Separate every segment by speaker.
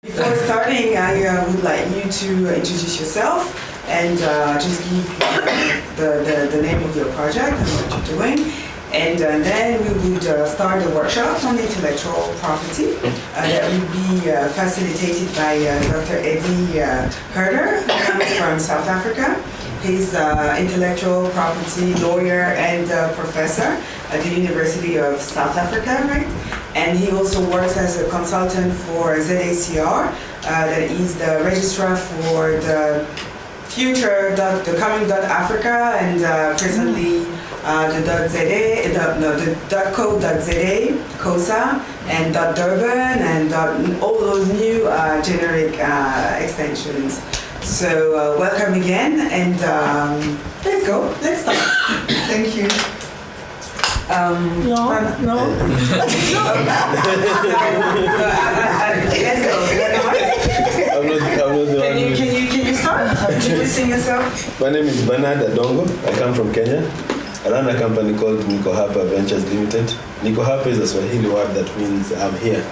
Speaker 1: Before starting, I would like you to introduce yourself and just give the name of your project and what you're doing. And then we would start a workshop on intellectual property that would be facilitated by Dr. Eddie Herder, who comes from South Africa. He's intellectual property lawyer and professor at the University of South Africa, right? And he also works as a consultant for ZACR, that is the registrar for the future, the coming .Africa, and presently the .ZA, the .co.za, COSA, and .Durban, and all those new generic extensions. So welcome again, and let's go. Let's start. Thank you.
Speaker 2: No.
Speaker 1: Let's go.
Speaker 3: I'm not the one.
Speaker 1: Can you start introducing yourself?
Speaker 3: My name is Bernard Adongo. I come from Kenya. I run a company called Nikohapa Ventures Limited. Nikohapa is a Swahili word that means I'm here.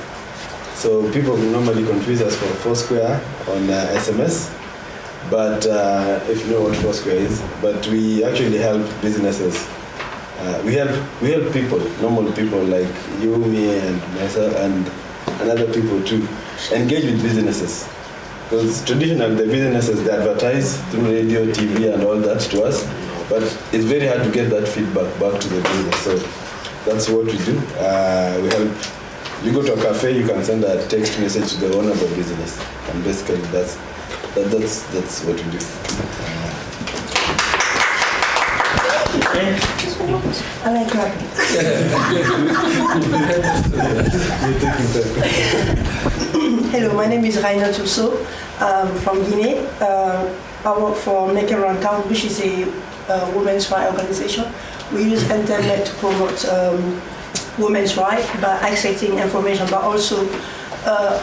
Speaker 3: So people normally confuse us for Foursquare on SMS. But if you know what Foursquare is, but we actually help businesses. We help people, normal people like you, me, and myself, and other people too, engage with businesses. Because traditionally the businesses, they advertise through radio, TV, and all that to us, but it's very hard to get that feedback back to the business. So that's what we do. We help. You go to a cafe, you can send a text message to the owner of the business, and basically that's what we do.
Speaker 2: I like clapping. Hello, my name is Raina Tusso. I'm from Guinea. I work for Make Around Town, which is a women's rights organization. We use internet to promote women's rights by accepting information, but also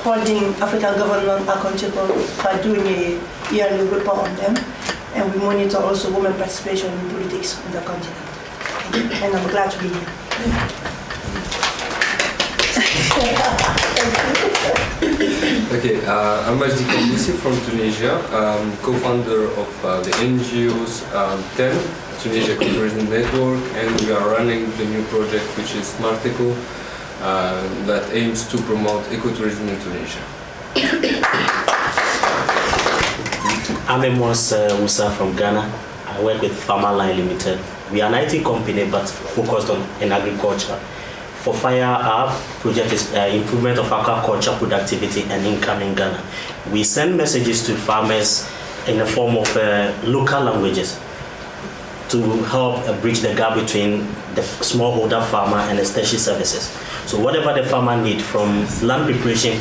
Speaker 2: holding African government accountable by doing a yearly report on them. And we monitor also women participation in politics on the continent. And I'm glad to be here.
Speaker 4: Okay, I'm Majdi Kamboussi from Tunisia, co-founder of the NGO's 10, Tunisia Ecotourism Network, and we are running the new project which is Smarteco, that aims to promote ecotourism in Tunisia.
Speaker 5: I'm Amos Musa from Ghana. I work with Farmer Line Limited. We are an IT company but focused in agriculture. For Fire, our project is improvement of agriculture productivity and income in Ghana. We send messages to farmers in the form of local languages to help bridge the gap between the smallholder farmer and the tertiary services. So whatever the farmer needs, from land preparation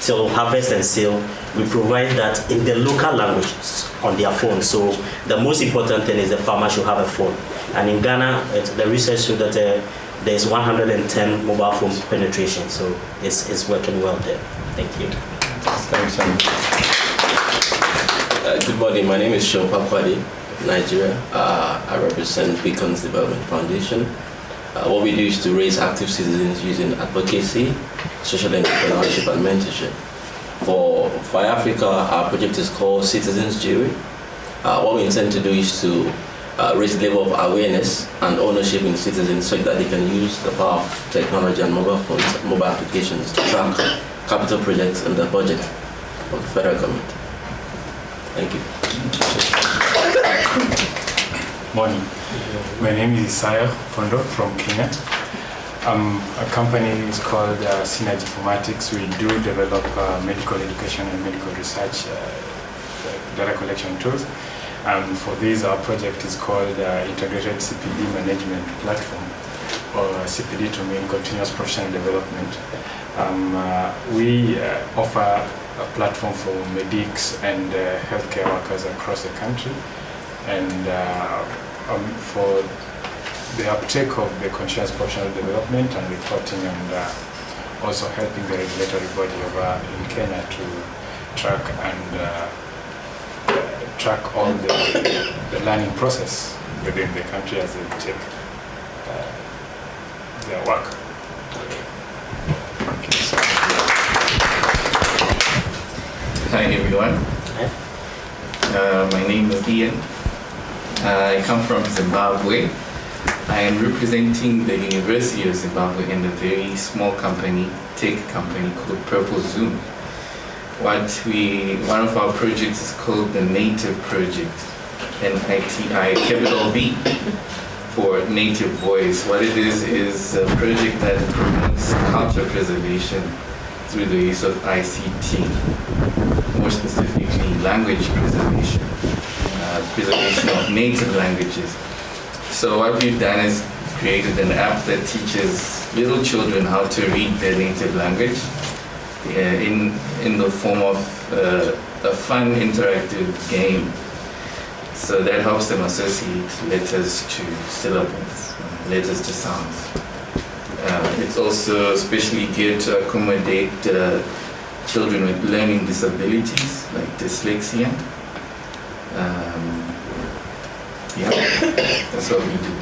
Speaker 5: till harvest and sale, we provide that in the local language on their phone. So the most important thing is the farmer should have a phone. And in Ghana, the research showed that there's 110 mobile phone penetration. So it's working well there. Thank you.
Speaker 6: Thanks, good morning. My name is Sean Pakwadi, Nigeria. I represent Beacons Development Foundation. What we do is to raise active citizens using advocacy, social entrepreneurship, and mentorship. For Africa, our project is called Citizens Jury. What we intend to do is to raise the level of awareness and ownership in citizens so that they can use the power of technology and mobile phones, mobile applications to track capital projects and the budget of the federal government. Thank you.
Speaker 7: Morning. My name is Isaiah Fondo from Kenya. A company is called Synergy Informatics. We do develop medical education and medical research data collection tools. For this, our project is called Integrated CPD Management Platform, or CPD to mean Continuous Professional Development. We offer a platform for medics and healthcare workers across the country, and for the uptake of the continuous professional development and reporting, and also helping the regulatory body over in Kenya to track all the learning process within the country as they take their work.
Speaker 8: Hi everyone. My name is Ian. I come from Zimbabwe. I am representing the University of Zimbabwe and a very small company, tech company called Purple Zoom. One of our projects is called the Native Project, NITI, capital V, for Native Voice. What it is a project that promotes culture preservation through the use of ICT, more specifically language preservation, preservation of native languages. So what we've done is created an app that teaches little children how to read their native language in the form of a fun interactive game. So that helps them associate letters to syllables, letters to sounds. It's also especially geared to accommodate children with learning disabilities like dyslexia. Yeah, that's what we do.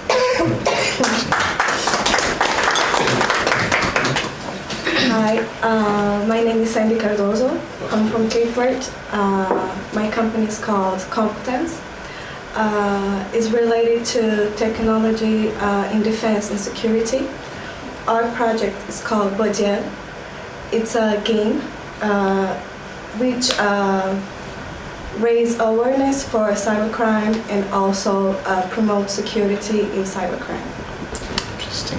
Speaker 9: Hi, my name is Sandy Cardozo. I'm from Cape Verde. My company is called Competence. It's related to technology in defense and security. Our project is called Bodian. It's a game which raise awareness for cybercrime and also promote security in cybercrime.
Speaker 8: Interesting.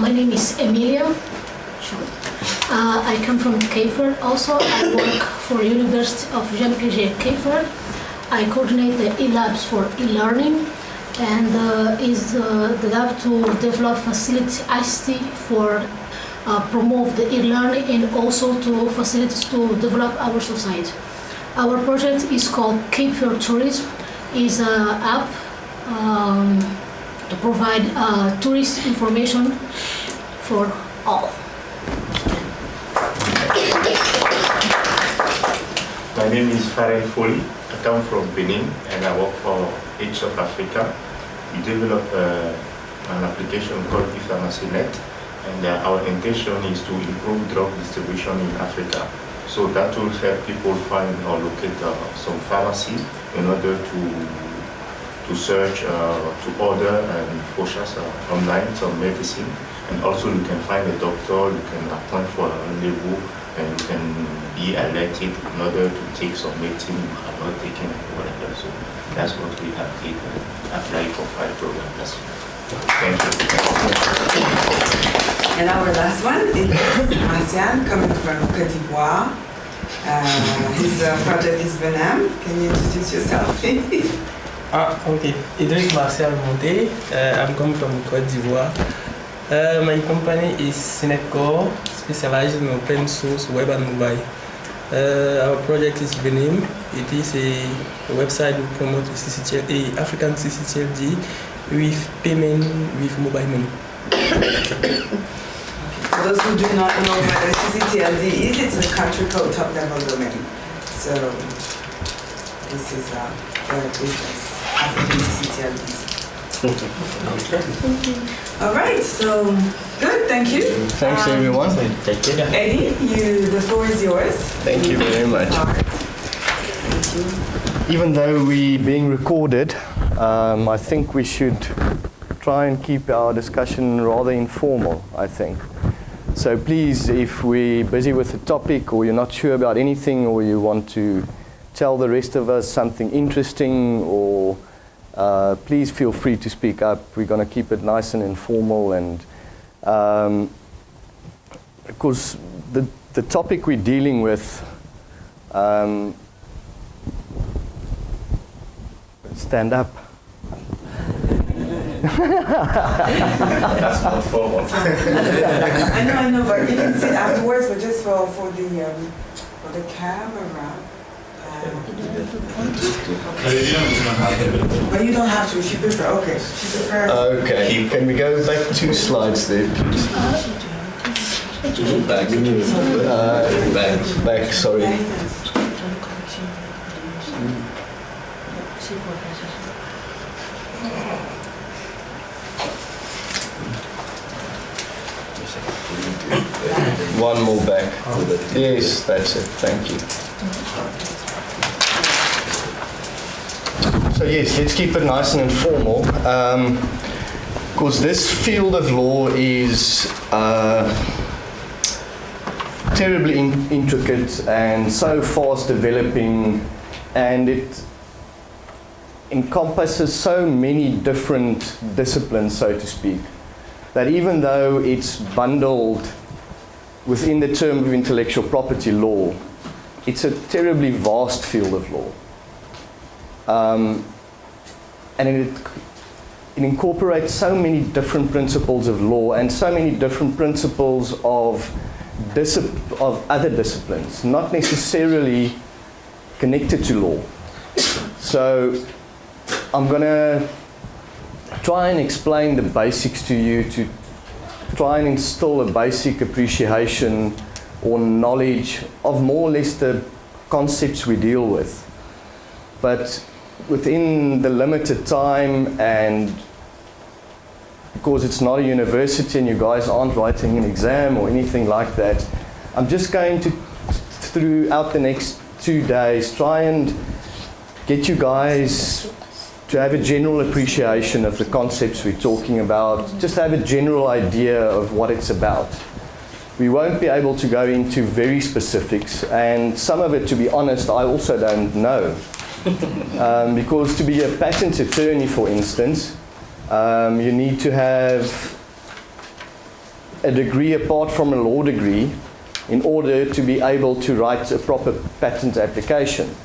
Speaker 10: My name is Emilia. I come from Cape Verde. Also, I work for University of Jean-Piaget Cape Verde. I coordinate the e-labs for e-learning, and is the lab to develop facility ICT for promote the e-learning and also to facilities to develop our society. Our project is called Cape Verde Tourism. Is an app to provide tourist information for all.
Speaker 11: My name is Farel Foley. I come from Benin and I work for Age of Africa. We develop an application called ePharmacyNet, and our intention is to improve drug distribution in Africa. So that will help people find or locate some pharmacy in order to search, to order and purchase online some medicine. And also you can find a doctor, you can appoint for a rendezvous, and you can be alerted in order to take some medicine you have not taken or whatever. So that's what we have did and applied for 5 programs. Thank you.
Speaker 1: And our last one is Marcian, coming from Côte d'Ivoire. His project is Venom. Can you introduce yourself, please?
Speaker 12: Okay. Idris Martial Monte. I'm coming from Côte d'Ivoire. My company is Sinetcore, specialized in open source web and mobile. Our project is Venim. It is a website to promote African CCTLD with payment with mobile money.
Speaker 1: For those who do not know what a CCTLD is, it's a country code top level domain. So this is the business, African CCTLDs. All right, so good, thank you.
Speaker 13: Thanks everyone.
Speaker 5: Thank you.
Speaker 1: Eddie, the floor is yours.
Speaker 13: Thank you very much.
Speaker 1: Thank you.
Speaker 13: Even though we're being recorded, I think we should try and keep our discussion rather informal, I think. So please, if we're busy with a topic or you're not sure about anything or you want to tell the rest of us something interesting, or please feel free to speak up. We're going to keep it nice and informal, and because the topic we're dealing with, stand up.
Speaker 11: That's not formal.
Speaker 1: I know, but you can sit afterwards, but just for the camera. But you don't have to if you prefer. Okay. If you prefer.
Speaker 13: Okay. Can we go back 2 slides there, please? Back. Sorry. one more back. Yes, that's it. Thank you. So yes, let's keep it nice and informal. Because this field of law is terribly intricate and so fast developing, and it encompasses so many different disciplines, so to speak, that even though it's bundled within the term of intellectual property law, it's a terribly vast field of law. And it incorporates so many different principles of law and so many different principles of other disciplines, not necessarily connected to law. So I'm going to try and explain the basics to you, to try and instill a basic appreciation or knowledge of more or less the concepts we deal with. But within the limited time, and because it's not a university and you guys aren't writing an exam or anything like that, I'm just going to, throughout the next 2 days, try and get you guys to have a general appreciation of the concepts we're talking about, just have a general idea of what it's about. We won't be able to go into very specifics, and some of it, to be honest, I also don't know. Because to be a patent attorney, for instance, you need to have a degree apart from a law degree in order to be able to write a proper patent application.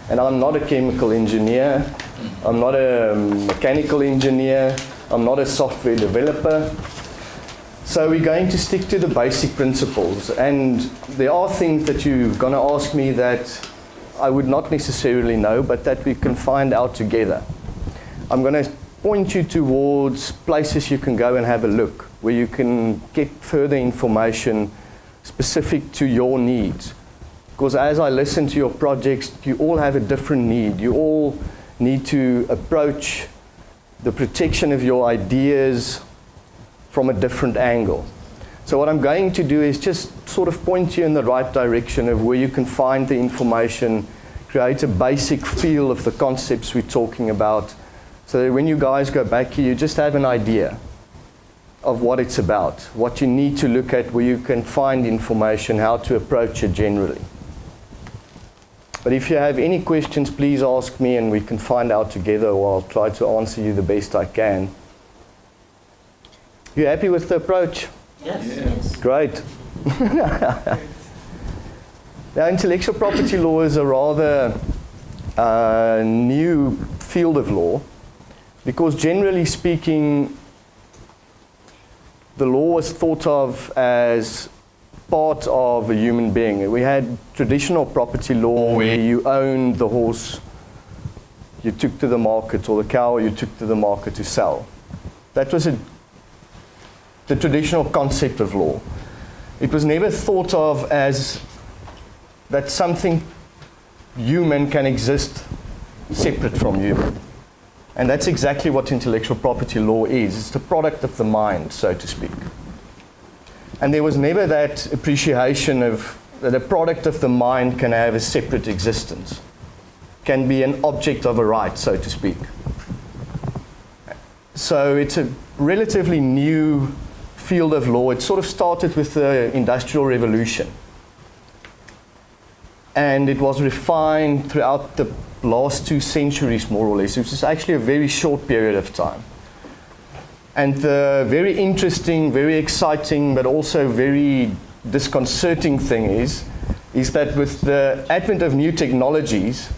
Speaker 13: And I'm not a chemical engineer, I'm not a mechanical engineer, I'm not a software developer. So we're going to stick to the basic principles. And there are things that you're going to ask me that I would not necessarily know, but that we can find out together. I'm going to point you towards places you can go and have a look, where you can get further information specific to your needs. Because as I listen to your projects, you all have a different need. You all need to approach the protection of your ideas from a different angle. So what I'm going to do is just sort of point you in the right direction of where you can find the information, create a basic feel of the concepts we're talking about, so that when you guys go back here, you just have an idea of what it's about, what you need to look at, where you can find information, how to approach it generally. But if you have any questions, please ask me and we can find out together, or I'll try to answer you the best I can. You happy with the approach?
Speaker 5: Yes.
Speaker 8: Yes.
Speaker 13: Great. Now, intellectual property law is a rather new field of law, because generally speaking, the law was thought of as part of a human being. We had traditional property law where you owned the horse you took to the market, or the cow you took to the market to sell. That was the traditional concept of law. It was never thought of as that something human can exist separate from human. And that's exactly what intellectual property law is. It's the product of the mind, so to speak. And there was never that appreciation of that a product of the mind can have a separate existence, can be an object of a right, so to speak. So it's a relatively new field of law. It sort of started with the Industrial Revolution. And it was refined throughout the last 2 centuries, more or less, which is actually a very short period of time. And the very interesting, very exciting, but also very disconcerting thing is that with the advent of new technologies,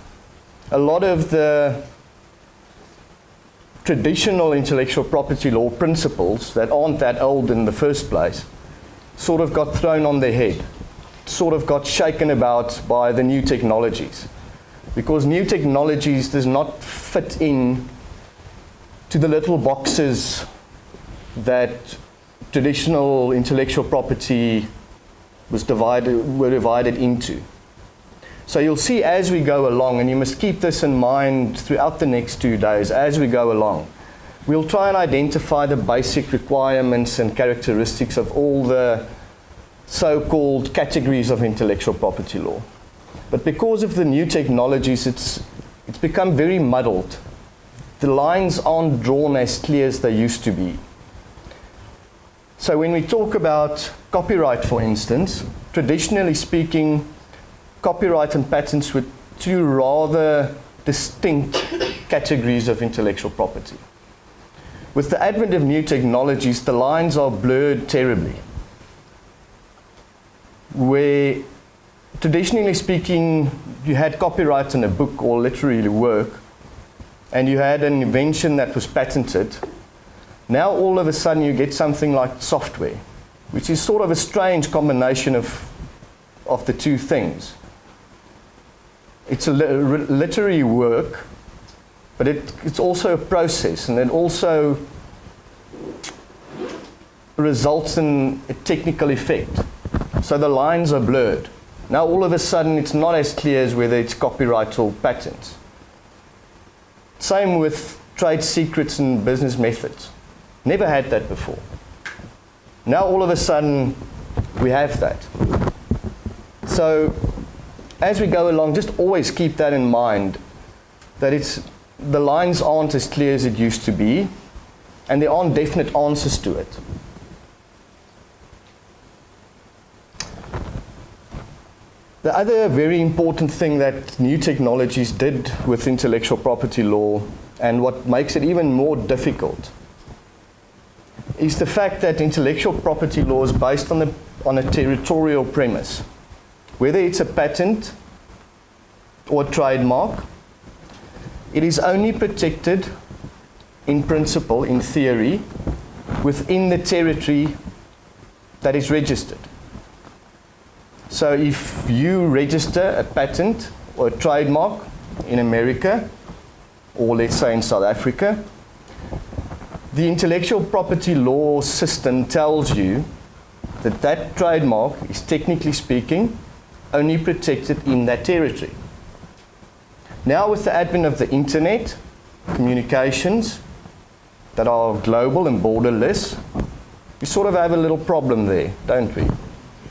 Speaker 13: a lot of the traditional intellectual property law principles that aren't that old in the first place sort of got thrown on their head, sort of got shaken about by the new technologies. Because new technologies does not fit in to the little boxes that traditional intellectual property were divided into. So you'll see as we go along, and you must keep this in mind throughout the next 2 days, as we go along, we'll try and identify the basic requirements and characteristics of all the so-called categories of intellectual property law. But because of the new technologies, it's become very muddled. The lines aren't drawn as clear as they used to be. So when we talk about copyright, for instance, traditionally speaking, copyright and patents were two rather distinct categories of intellectual property. With the advent of new technologies, the lines are blurred terribly. Where, traditionally speaking, you had copyright in a book or literary work, and you had an invention that was patented. Now all of a sudden you get something like software, which is sort of a strange combination of the two things. It's a literary work, but it's also a process, and it also results in a technical effect. So the lines are blurred. Now all of a sudden it's not as clear as whether it's copyright or patents. Same with trade secrets and business methods. Never had that before. Now all of a sudden we have that. So as we go along, just always keep that in mind, that the lines aren't as clear as it used to be, and there aren't definite answers to it. The other very important thing that new technologies did with intellectual property law, and what makes it even more difficult, is the fact that intellectual property law is based on a territorial premise. Whether it's a patent or a trademark, it is only protected in principle, in theory, within the territory that is registered. So if you register a patent or a trademark in America, or let's say in South Africa, the intellectual property law system tells you that that trademark is, technically speaking, only protected in that territory. Now with the advent of the internet, communications that are global and borderless, we sort of have a little problem there, don't we?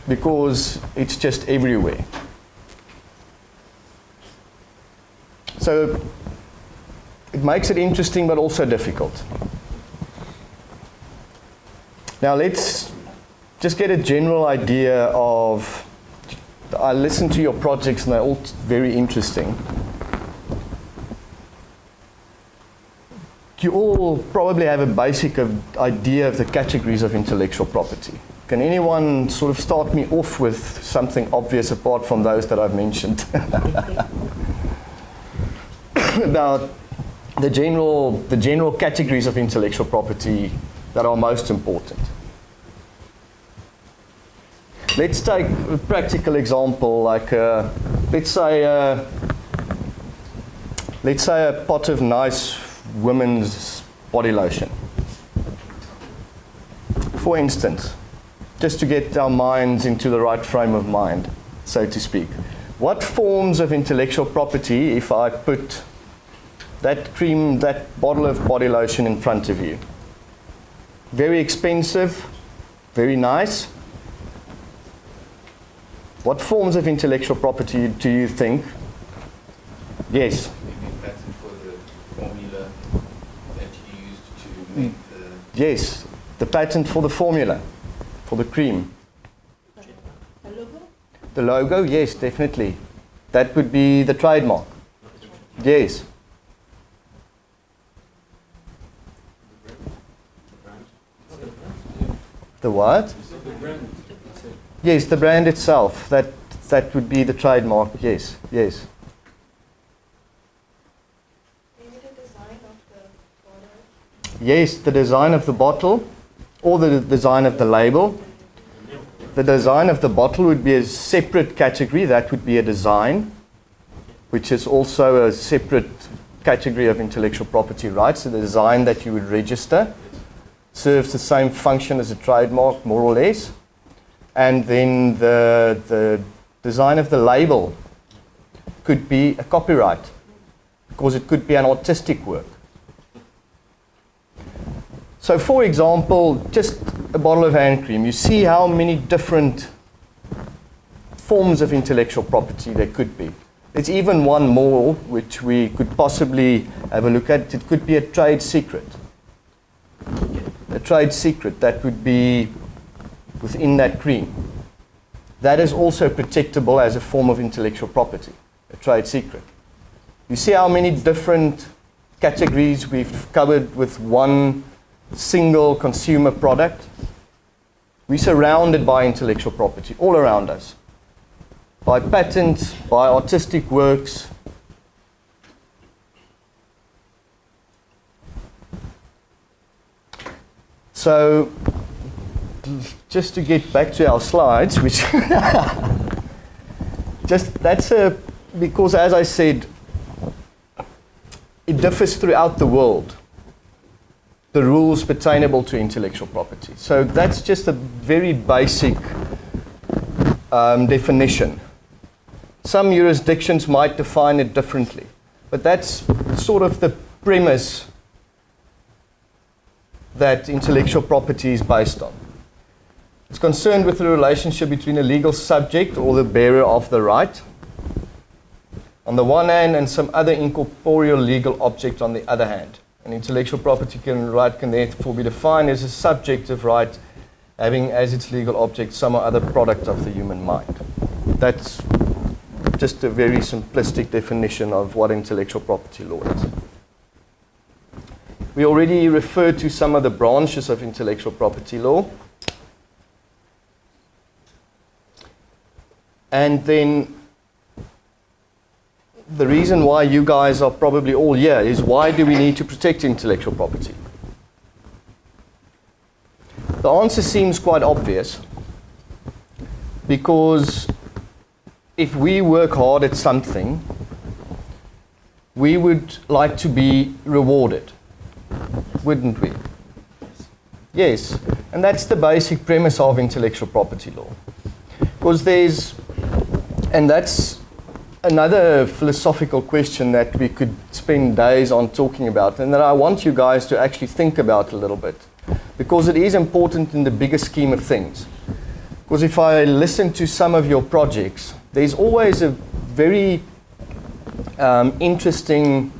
Speaker 13: Because it's just everywhere. So it makes it interesting but also difficult. Now let's just get a general idea of, I listened to your projects and they're all very interesting. You all probably have a basic idea of the categories of intellectual property. Can anyone sort of start me off with something obvious apart from those that I've mentioned? About the general categories of intellectual property that are most important. Let's take a practical example, like let's say a pot of nice women's body lotion. For instance, just to get our minds into the right frame of mind, so to speak. What forms of intellectual property if I put that cream, that bottle of body lotion in front of you? Very expensive, very nice. What forms of intellectual property do you think? Yes.
Speaker 8: Maybe patent for the formula that you used to make the...
Speaker 13: Yes, the patent for the formula, for the cream.
Speaker 2: The logo?
Speaker 13: The logo, yes, definitely. That would be the trademark. Yes. The what? Yes, the brand itself. That would be the trademark. Yes, yes.
Speaker 9: Maybe the design of the bottle.
Speaker 13: Yes, the design of the bottle, or the design of the label. The design of the bottle would be a separate category. That would be a design, which is also a separate category of intellectual property rights. So the design that you would register serves the same function as a trademark, more or less. And then the design of the label could be a copyright, because it could be an artistic work. So for example, just a bottle of hand cream, you see how many different forms of intellectual property there could be. There's even one more which we could possibly have a look at. It could be a trade secret. A trade secret that would be within that cream. That is also protectable as a form of intellectual property, a trade secret. You see how many different categories we've covered with one single consumer product? We're surrounded by intellectual property all around us, by patents, by artistic works. So, just to get back to our slides, which because as I said, it differs throughout the world, the rules pertainable to intellectual property. So that's just a very basic definition. Some jurisdictions might define it differently, but that's sort of the premise that intellectual property is based on. It's concerned with the relationship between a legal subject or the bearer of the right on the one hand, and some other incorporeal legal object on the other hand. An intellectual property right can therefore be defined as a subjective right having as its legal object some or other product of the human mind. That's just a very simplistic definition of what intellectual property law is. We already referred to some of the branches of intellectual property law. And then the reason why you guys are probably all here is, why do we need to protect intellectual property? The answer seems quite obvious, because if we work hard at something, we would like to be rewarded, wouldn't we? Yes, and that's the basic premise of intellectual property law. Because and that's another philosophical question that we could spend days on talking about, and that I want you guys to actually think about a little bit, because it is important in the bigger scheme of things. Because if I listen to some of your projects, there's always a very interesting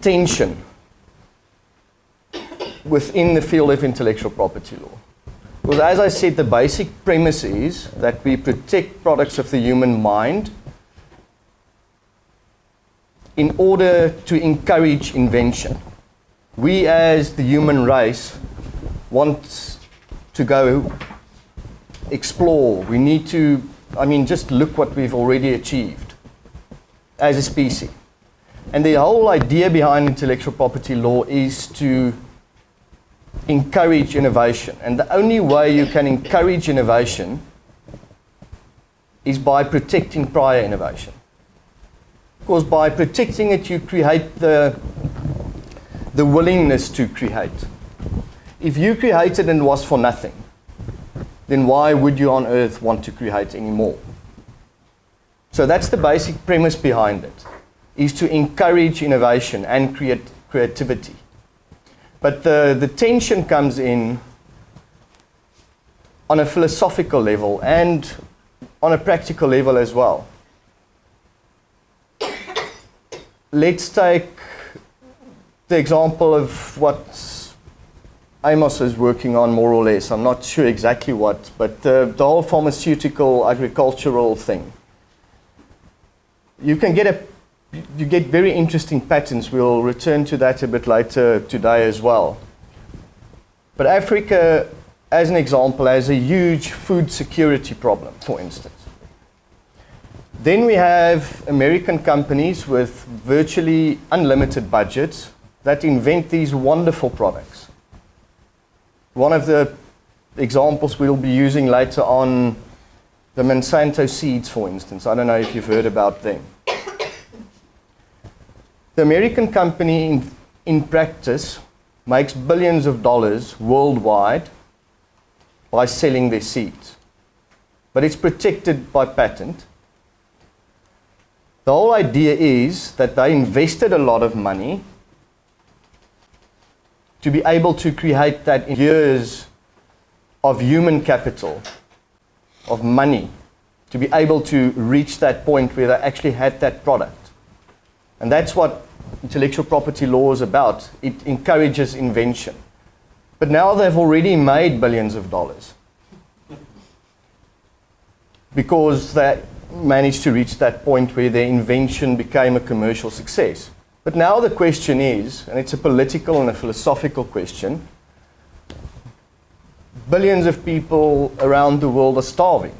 Speaker 13: tension within the field of intellectual property law. Because as I said, the basic premise is that we protect products of the human mind in order to encourage invention. We as the human race want to go explore. We need to, just look what we've already achieved as a species. And the whole idea behind intellectual property law is to encourage innovation. And the only way you can encourage innovation is by protecting prior innovation. Because by protecting it, you create the willingness to create. If you created and it was for nothing, then why would you on earth want to create anymore? So that's the basic premise behind it, is to encourage innovation and creativity. But the tension comes in on a philosophical level and on a practical level as well. Let's take the example of what Amos is working on, more or less. I'm not sure exactly what, but the whole pharmaceutical, agricultural thing. You get very interesting patterns. We'll return to that a bit later today as well. But Africa, as an example, has a huge food security problem, for instance. Then we have American companies with virtually unlimited budgets that invent these wonderful products. One of the examples we'll be using later on, the Monsanto seeds, for instance. I don't know if you've heard about them. The American company, in practice, makes billions of dollars worldwide by selling their seeds. But it's protected by patent. The whole idea is that they invested a lot of money to be able to create that in years of human capital, of money, to be able to reach that point where they actually had that product. And that's what intellectual property law is about. It encourages invention. But now they've already made billions of dollars because they managed to reach that point where their invention became a commercial success. But now the question is, and it's a political and a philosophical question, billions of people around the world are starving.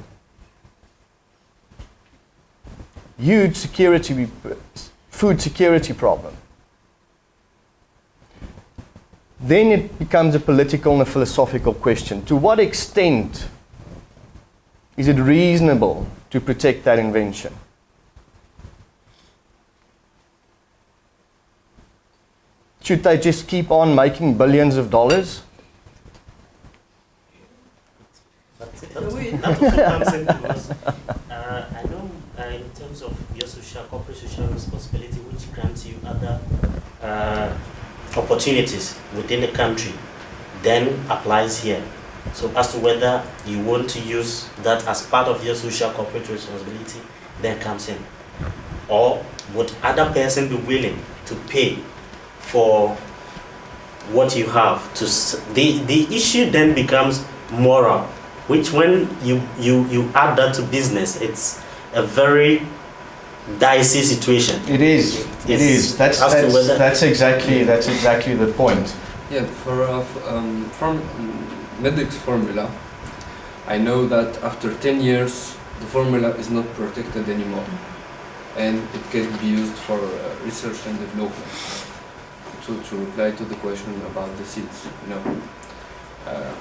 Speaker 13: Huge food security problem. Then it becomes a political and a philosophical question. To what extent is it reasonable to protect that invention? Should they just keep on making billions of dollars?
Speaker 5: That also comes into us. I know in terms of your corporate social responsibility, which grants you other opportunities within the country, then applies here. So as to whether you want to use that as part of your social corporate responsibility, then comes in. Or would other person be willing to pay for what you have? The issue then becomes moral, which when you add that to business, it's a very dicey situation.
Speaker 13: It is. It is. That's exactly the point.
Speaker 4: Yeah, from Medic's formula, I know that after 10 years, the formula is not protected anymore, and it can be used for research and development. To reply to the question about the seeds,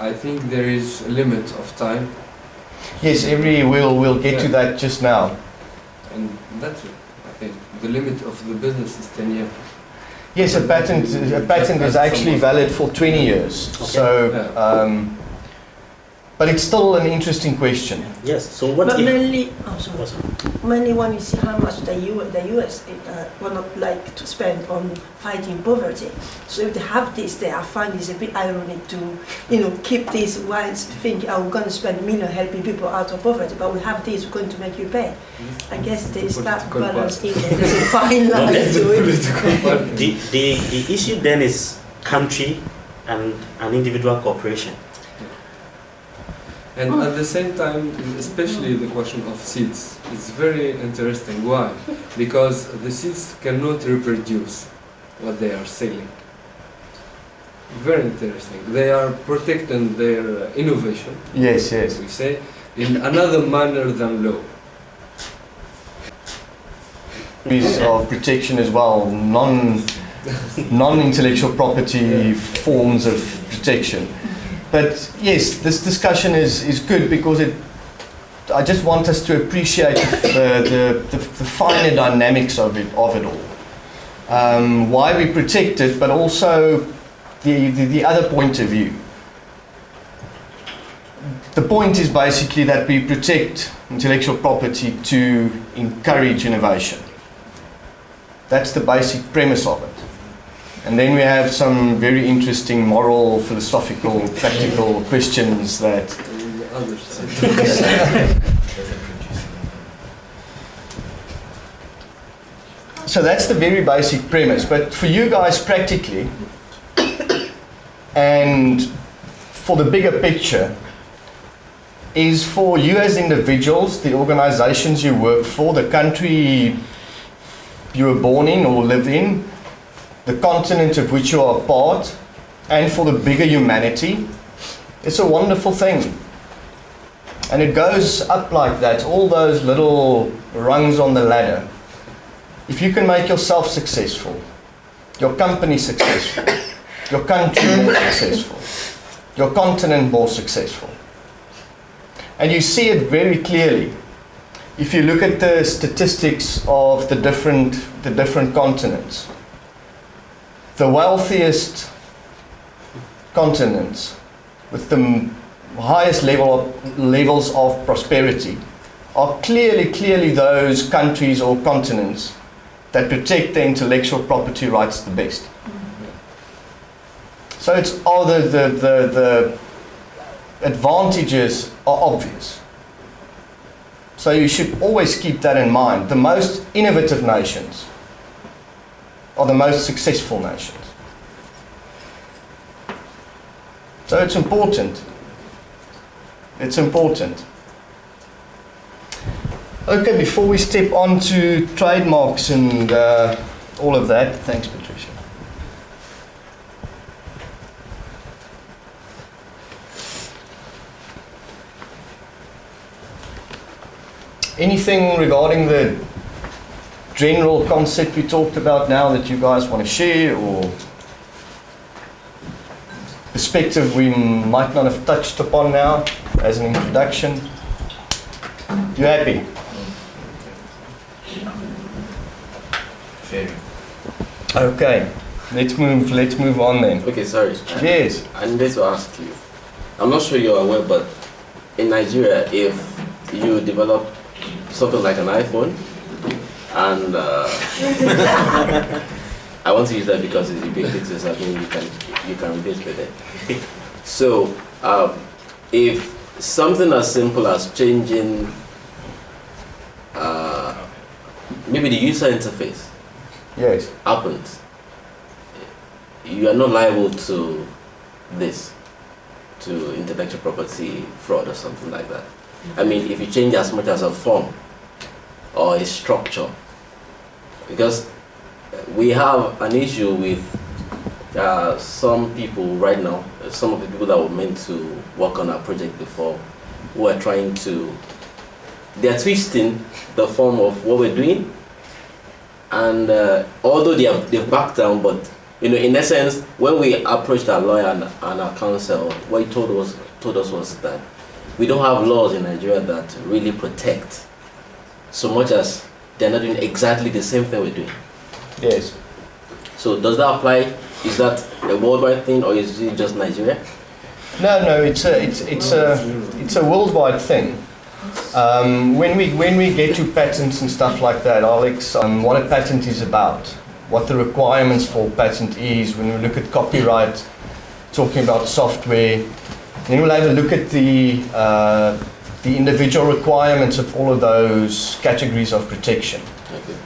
Speaker 4: I think there is a limit of time.
Speaker 13: Yes, we'll get to that just now.
Speaker 4: And that's it. I think the limit of the business is 10 years.
Speaker 13: Yes, a patent is actually valid for 20 years.
Speaker 5: Okay.
Speaker 13: So, but it's still an interesting question.
Speaker 5: Yes. So what?
Speaker 2: But mainly when you see how much the US would not like to spend on fighting poverty. So if they have this, I find it's a bit ironic to keep this while thinking, we're going to spend millions helping people out of poverty, but we have this, we're going to make you pay. I guess there's that balance in there. There's a fine line to it.
Speaker 5: The issue then is country and an individual corporation.
Speaker 4: And at the same time, especially the question of seeds is very interesting. Why? Because the seeds cannot reproduce what they are selling. Very interesting. They are protecting their innovation.
Speaker 13: Yes.
Speaker 4: We say in another manner than law.
Speaker 13: Of protection as well, non-intellectual property forms of protection. But yes, this discussion is good because I just want us to appreciate the finer dynamics of it all. Why we protect it, but also the other point of view. The point is basically that we protect intellectual property to encourage innovation. That's the basic premise of it. And then we have some very interesting moral, philosophical, practical questions that... So that's the very basic premise. But for you guys practically, and for the bigger picture, is for you as individuals, the organizations you work for, the country you were born in or live in, the continent of which you are a part, and for the bigger humanity, it's a wonderful thing. And it goes up like that, all those little rungs on the ladder. If you can make yourself successful, your company successful, your country more successful, your continent more successful. And you see it very clearly. If you look at the statistics of the different continents, the wealthiest continents with the highest levels of prosperity are clearly those countries or continents that protect their intellectual property rights the best. So it's all the advantages are obvious. So you should always keep that in mind. The most innovative nations are the most successful nations. So it's important. It's important. Okay, before we step on to trademarks and all of that, thanks Patricia. Anything regarding the general concept we talked about now that you guys want to share, or perspective we might not have touched upon now as an introduction? You happy?
Speaker 6: Very.
Speaker 13: Okay, let's move on then.
Speaker 6: Okay, sorry.
Speaker 13: Yes.
Speaker 6: I need to ask you. I'm not sure you're aware, but in Nigeria, if you develop something like an iPhone, and I want to use that because it's ubiquitous. I mean, you can relate with it. So, if something as simple as changing maybe the user interface,
Speaker 13: yes,
Speaker 6: happens, you are not liable to this, to intellectual property fraud or something like that. I mean, if you change as much as a form or a structure, because we have an issue with some people right now, some of the people that were meant to work on our project before, who are trying to, they're twisting the form of what we're doing, and although they've backed down, but in essence, when we approached our lawyer and our counsel, what he told us was that we don't have laws in Nigeria that really protect, so much as they're not doing exactly the same thing we're doing.
Speaker 13: Yes.
Speaker 6: So does that apply? Is that a worldwide thing, or is it just Nigeria?
Speaker 13: No, it's a worldwide thing. When we get to patents and stuff like that, I'll what a patent is about, what the requirements for a patent is. When we look at copyright, talking about software, then we'll have a look at the individual requirements of all of those categories of protection.
Speaker 6: Okay.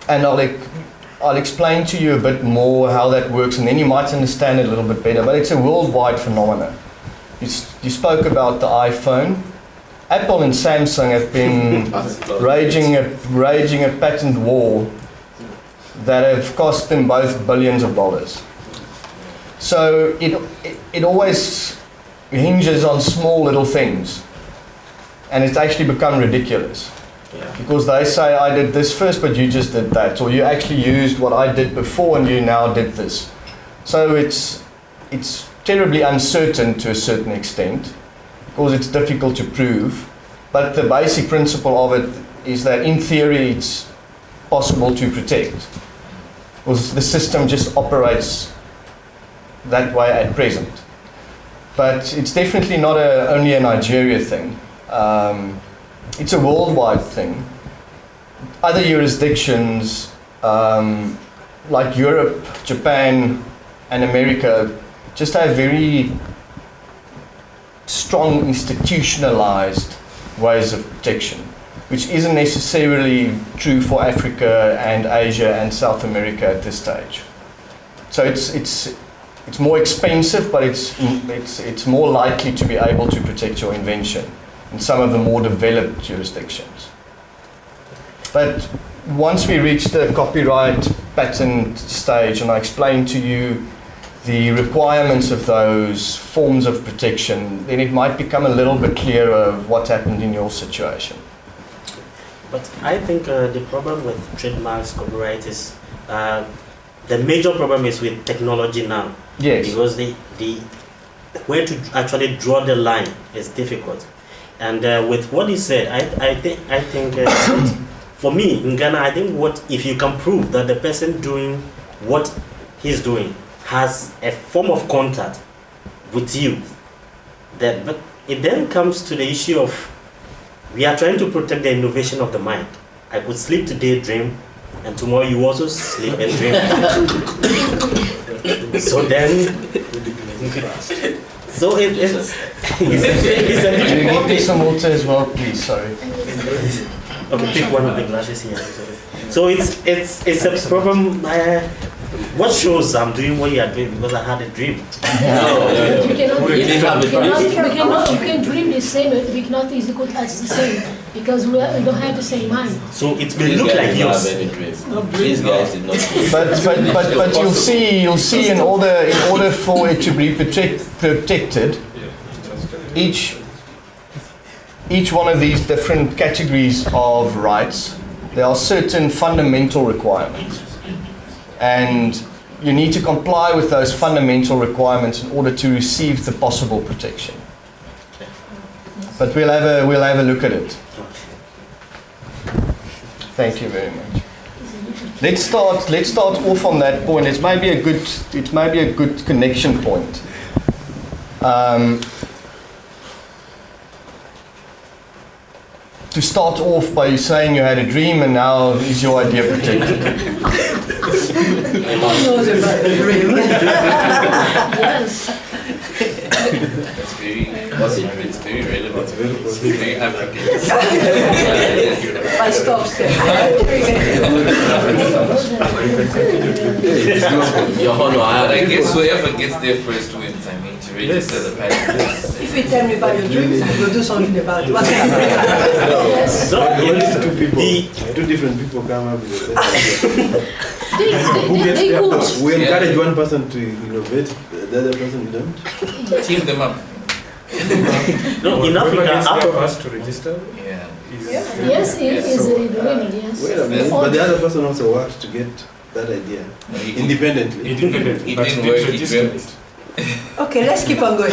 Speaker 13: And I'll explain to you a bit more how that works, and then you might understand it a little bit better. But it's a worldwide phenomenon. You spoke about the iPhone. Apple and Samsung have been raging a patent war that have cost them both billions of dollars. So it always hinges on small little things, and it's actually become ridiculous.
Speaker 6: Yeah.
Speaker 13: Because they say, I did this first, but you just did that, or you actually used what I did before and you now did this. So it's terribly uncertain to a certain extent, because it's difficult to prove. But the basic principle of it is that in theory it's possible to protect, because the system just operates that way at present. But it's definitely not only a Nigeria thing. It's a worldwide thing. Other jurisdictions like Europe, Japan, and America just have very strong institutionalized ways of protection, which isn't necessarily true for Africa and Asia and South America at this stage. So it's more expensive, but it's more likely to be able to protect your invention in some of the more developed jurisdictions. But once we reach the copyright patent stage, and I explain to you the requirements of those forms of protection, then it might become a little bit clearer of what happened in your situation.
Speaker 5: But I think the problem with trademarks, copyright is the major problem is with technology now.
Speaker 13: Yes.
Speaker 5: Because the where to actually draw the line is difficult. And with what he said, I think for me in Ghana, I think if you can prove that the person doing what he's doing has a form of contact with you, but it then comes to the issue of we are trying to protect the innovation of the mind. I could sleep today, dream, and tomorrow you also sleep and dream. So then, So it's
Speaker 13: Can you give me some water as well, please? Sorry.
Speaker 5: okay. Pick one of the glasses here. So it's a problem. What shows I'm doing what you are doing because I had a dream.
Speaker 10: We cannot,
Speaker 6: You didn't have it.
Speaker 10: we can dream the same, but we cannot is equal as the same because we don't have the same mind.
Speaker 5: So it may
Speaker 6: These
Speaker 5: look
Speaker 6: guys
Speaker 5: like
Speaker 6: did not
Speaker 5: yours.
Speaker 6: have any dream. These guys did not.
Speaker 13: But you'll see in order for it to be protected, each one of these different categories of rights, there are certain fundamental requirements. And you need to comply with those fundamental requirements in order to receive the possible protection. But we'll have a look at it. Thank you very much. Let's start off on that point. It might be a good connection point. To start off by you saying you had a dream and now is your idea protected?
Speaker 2: Who knows about the dream?
Speaker 10: Yes.
Speaker 8: It's very relevant. It's very African.
Speaker 2: I stopped there.
Speaker 6: Your Honor,
Speaker 8: I guess whoever gets there first wins. I mean, to register the patent.
Speaker 2: If you tell me about your dreams, we'll do something about it. What
Speaker 5: So
Speaker 3: Two people, two different people come up with the same idea.
Speaker 10: They could.
Speaker 3: We encourage one person to innovate, the other person we don't.
Speaker 8: Team them up.
Speaker 5: no, in Africa,
Speaker 7: first to register.
Speaker 8: Yeah.
Speaker 10: Yes, it is a winner, yes.
Speaker 3: Wait a minute, but the other person also worked to get that idea independently.
Speaker 7: Independent,
Speaker 8: It
Speaker 7: but
Speaker 8: didn't
Speaker 7: they
Speaker 8: work, it
Speaker 7: registered
Speaker 8: dreamt.
Speaker 7: it.
Speaker 2: Okay, let's keep on going.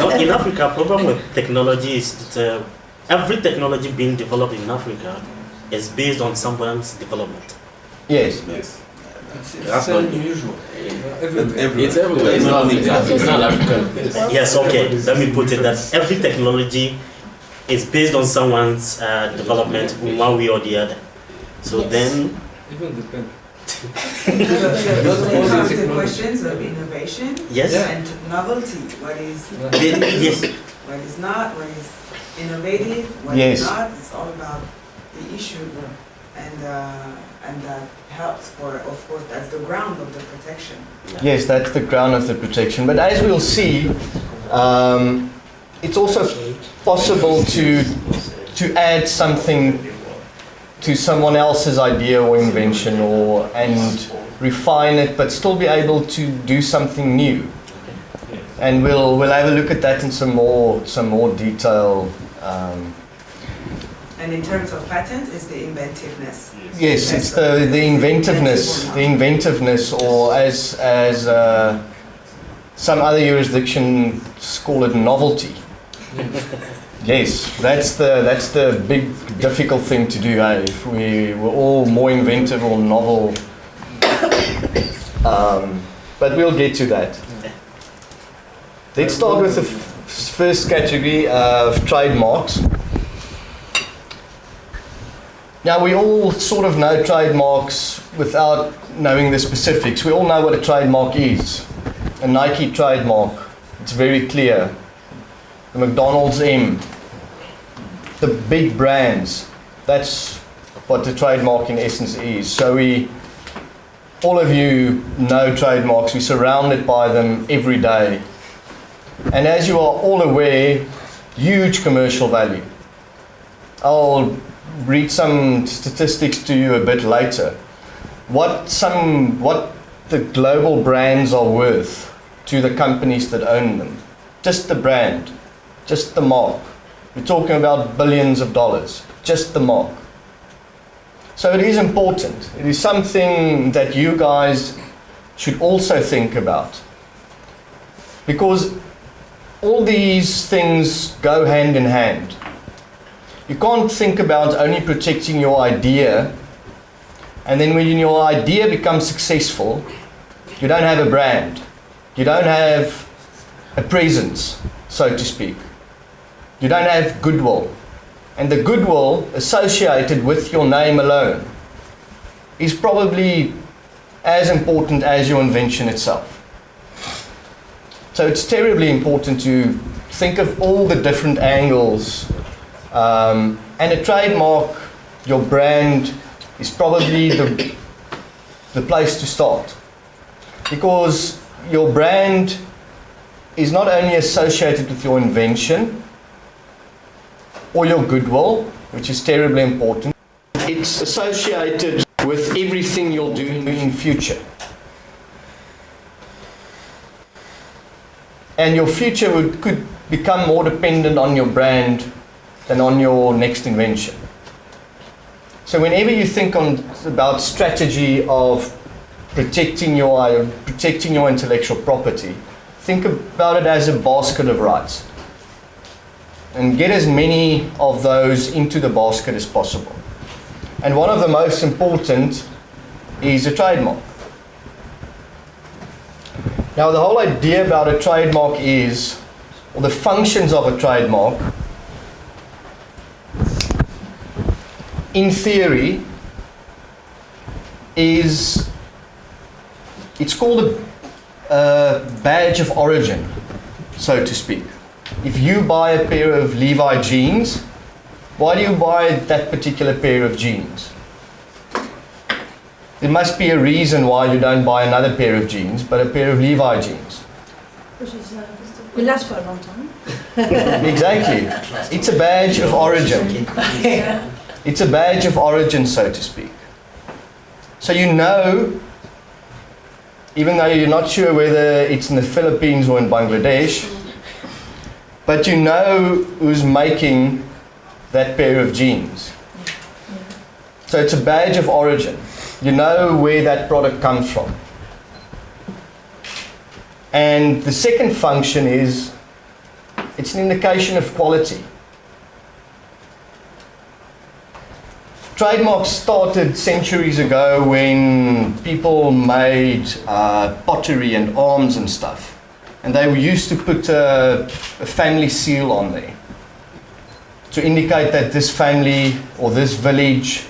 Speaker 5: no, in Africa, problem with technology is that every technology being developed in Africa is based on someone's development.
Speaker 13: Yes.
Speaker 6: That's not
Speaker 4: unusual.
Speaker 6: It's everywhere. It's not African.
Speaker 5: Yes, okay. Let me put it that every technology is based on someone's development in one way or the other. So then,
Speaker 4: Even the pen.
Speaker 1: Those are the questions of innovation
Speaker 5: yes,
Speaker 1: and novelty. What is
Speaker 5: yes,
Speaker 1: what is not, what is innovative, what
Speaker 13: Yes.
Speaker 1: is not. It's all about the issue, and that helps for, of course, that's the ground of the protection.
Speaker 13: Yes, that's the ground of the protection. But as we'll see, it's also possible to add something to someone else's idea or invention, and refine it, but still be able to do something new. And we'll have a look at that in some more detail.
Speaker 1: And in terms of patent, it's the inventiveness.
Speaker 13: Yes, it's the inventiveness, or as some other jurisdictions call it, novelty. Yes, that's the big difficult thing to do. If we were all more inventive or novel, but we'll get to that. Let's start with the first category of trademarks. Now, we all sort of know trademarks without knowing the specifics. We all know what a trademark is. A Nike trademark, it's very clear. The McDonald's M, the big brands, that's what the trademark in essence is. So all of you know trademarks, we're surrounded by them every day. And as you are all aware, huge commercial value. I'll read some statistics to you a bit later. What the global brands are worth to the companies that own them. Just the brand, just the mark. We're talking about billions of dollars, just the mark. So it is important. It is something that you guys should also think about. Because all these things go hand in hand. You can't think about only protecting your idea, and then when your idea becomes successful, you don't have a brand. You don't have a presence, so to speak. You don't have goodwill. And the goodwill associated with your name alone is probably as important as your invention itself. So it's terribly important to think of all the different angles. And a trademark, your brand, is probably the place to start. Because your brand is not only associated with your invention or your goodwill, which is terribly important, it's associated with everything you'll do in future. And your future could become more dependent on your brand than on your next invention. So whenever you think about strategy of protecting your intellectual property, think about it as a basket of rights. And get as many of those into the basket as possible. And one of the most important is a trademark. Now the whole idea about a trademark is, or the functions of a trademark, in theory, it's called a badge of origin, so to speak. If you buy a pair of Levi jeans, why do you buy that particular pair of jeans? There must be a reason why you don't buy another pair of jeans, but a pair of Levi jeans.
Speaker 2: We last for a long time.
Speaker 13: Exactly. It's a badge of origin. It's a badge of origin, so to speak. So you know, even though you're not sure whether it's in the Philippines or in Bangladesh, but you know who's making that pair of jeans. So it's a badge of origin. You know where that product comes from. And the second function is, it's an indication of quality. Trademarks started centuries ago when people made pottery and arms and stuff. And they used to put a family seal on there to indicate that this family or this village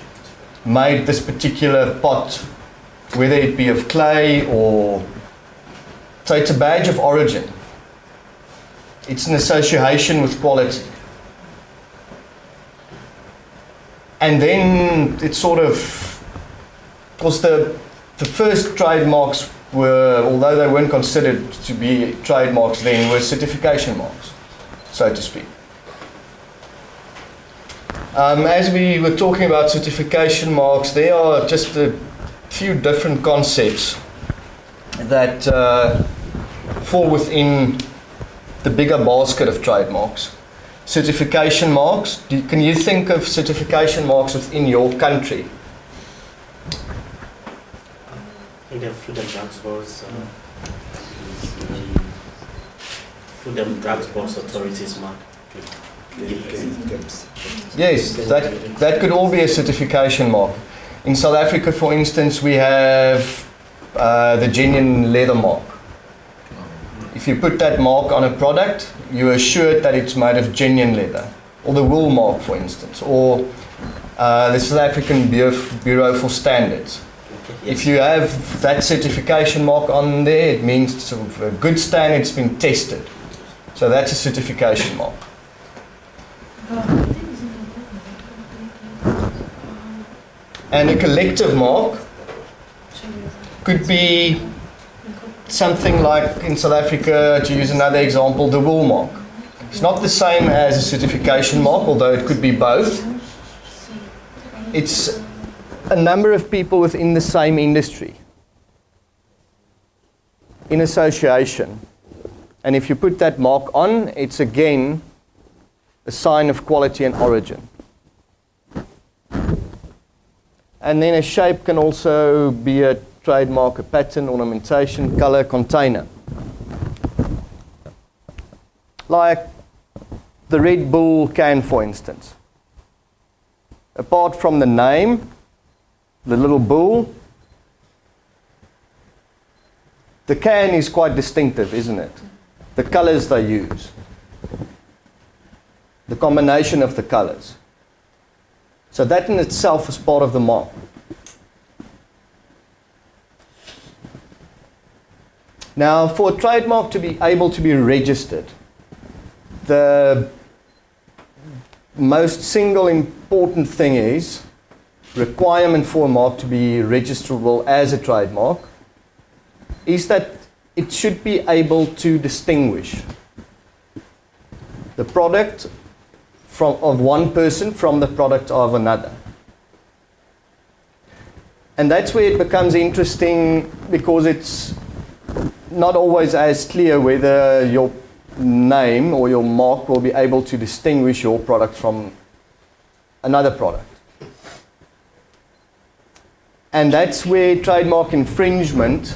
Speaker 13: made this particular pot, whether it be of clay or... So it's a badge of origin. It's an association with quality. And then it's sort of... Of course, the first trademarks were, although they weren't considered to be trademarks then, were certification marks, so to speak. As we were talking about certification marks, there are just a few different concepts that fall within the bigger basket of trademarks. Certification marks, can you think of certification marks within your country?
Speaker 5: In the Food and Drugs Board's Food and Drugs Board's authorities mark.
Speaker 13: Yes, that could all be a certification mark. In South Africa, for instance, we have the genuine leather mark. If you put that mark on a product, you're assured that it's made of genuine leather. Or the wool mark, for instance, or the South African Bureau for Standards. If you have that certification mark on there, it means it's a good standard, it's been tested. So that's a certification mark. And a collective mark could be something like, in South Africa, to use another example, the wool mark. It's not the same as a certification mark, although it could be both. It's a number of people within the same industry in association. And if you put that mark on, it's again a sign of quality and origin. And then a shape can also be a trademark, a pattern, ornamentation, color, container. Like the Red Bull can, for instance. Apart from the name, the little bull, the can is quite distinctive, isn't it? The colors they use. The combination of the colors. So that in itself is part of the mark. Now, for a trademark to be able to be registered, the most single important thing is requirement for a mark to be registerable as a trademark is that it should be able to distinguish the product of one person from the product of another. And that's where it becomes interesting, because it's not always as clear whether your name or your mark will be able to distinguish your product from another product. And that's where trademark infringement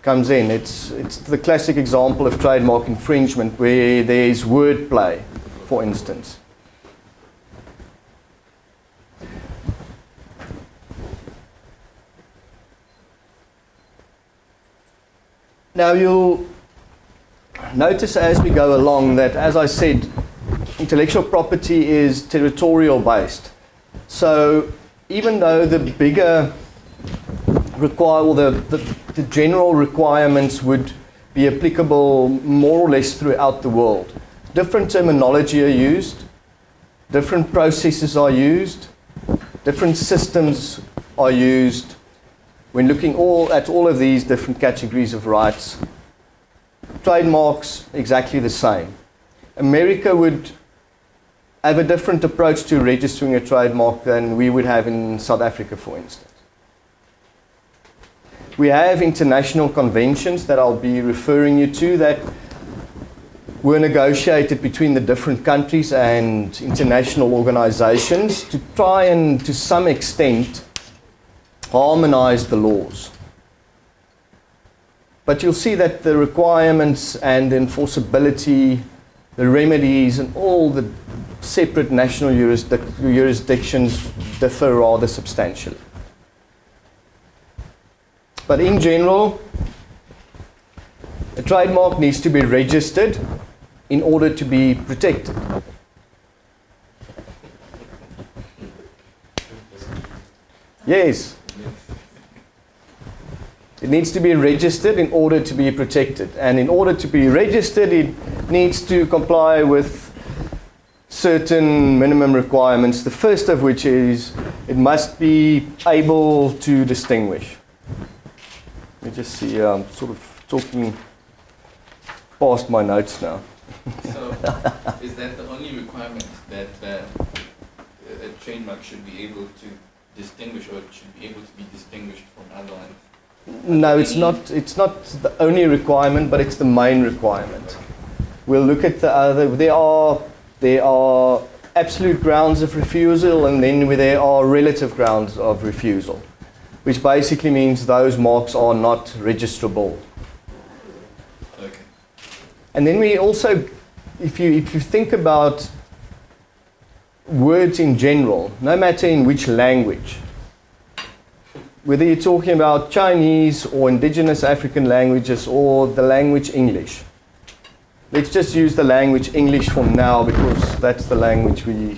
Speaker 13: comes in. It's the classic example of trademark infringement where there's wordplay, for instance. Now you'll notice as we go along that, as I said, intellectual property is territorial based. So even though the bigger the general requirements would be applicable more or less throughout the world, different terminology are used, different processes are used, different systems are used. When looking at all of these different categories of rights, trademarks exactly the same. America would have a different approach to registering a trademark than we would have in South Africa, for instance. We have international conventions that I'll be referring you to that were negotiated between the different countries and international organizations to try and, to some extent, harmonize the laws. But you'll see that the requirements and enforceability, the remedies, and all the separate national jurisdictions differ rather substantially. But in general, a trademark needs to be registered in order to be protected. Yes. It needs to be registered in order to be protected. And in order to be registered, it needs to comply with certain minimum requirements. The first of which is it must be able to distinguish. Let me just see, I'm sort of talking past my notes now.
Speaker 8: So, is that the only requirement, that a trademark should be able to distinguish, or it should be able to be distinguished from other ones?
Speaker 13: No, it's not the only requirement, but it's the main requirement. We'll look at the other. There are absolute grounds of refusal, and then there are relative grounds of refusal, which basically means those marks are not registrable.
Speaker 8: Okay.
Speaker 13: And then we also, if you think about words in general, no matter in which language, whether you're talking about Chinese or indigenous African languages or the language English. Let's just use the language English for now, because that's the language we're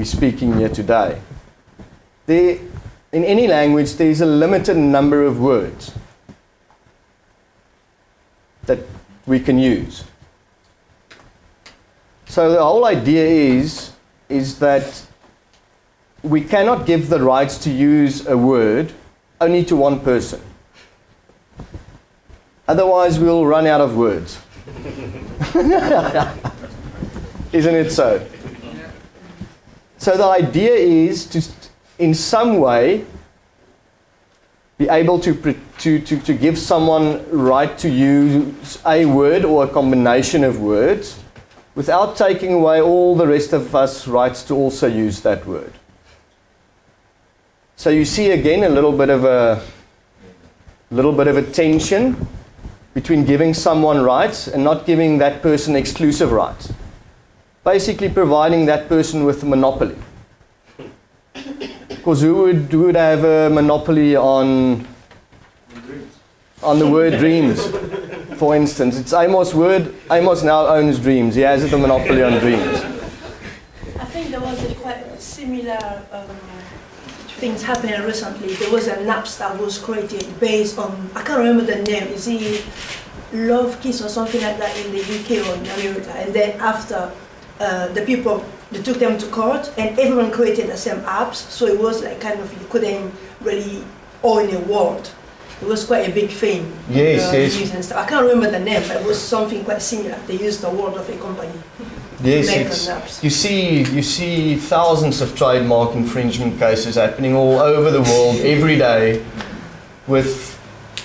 Speaker 13: speaking here today. In any language, there's a limited number of words that we can use. So the whole idea is that we cannot give the rights to use a word only to one person. Otherwise, we'll run out of words. Isn't it so? So the idea is to, in some way, be able to give someone right to use a word or a combination of words without taking away all the rest of us rights to also use that word. So you see again a little bit of a tension between giving someone rights and not giving that person exclusive rights. Basically providing that person with a monopoly. Because who would have a monopoly on the word dreams, for instance? It's Amos' word. Amos now owns dreams. He has a monopoly on dreams.
Speaker 2: I think there was a quite similar things happening recently. There was an app that was created based on, I can't remember the name, is it Love Kiss or something like that in the UK or in America? And then after the people, they took them to court and everyone created the same apps. So it was like kind of, you couldn't really own a word. It was quite a big thing.
Speaker 13: Yes, yes.
Speaker 2: And stuff. I can't remember the name, but it was something quite similar. They used the word of a company.
Speaker 13: Yes, you see thousands of trademark infringement cases happening all over the world every day with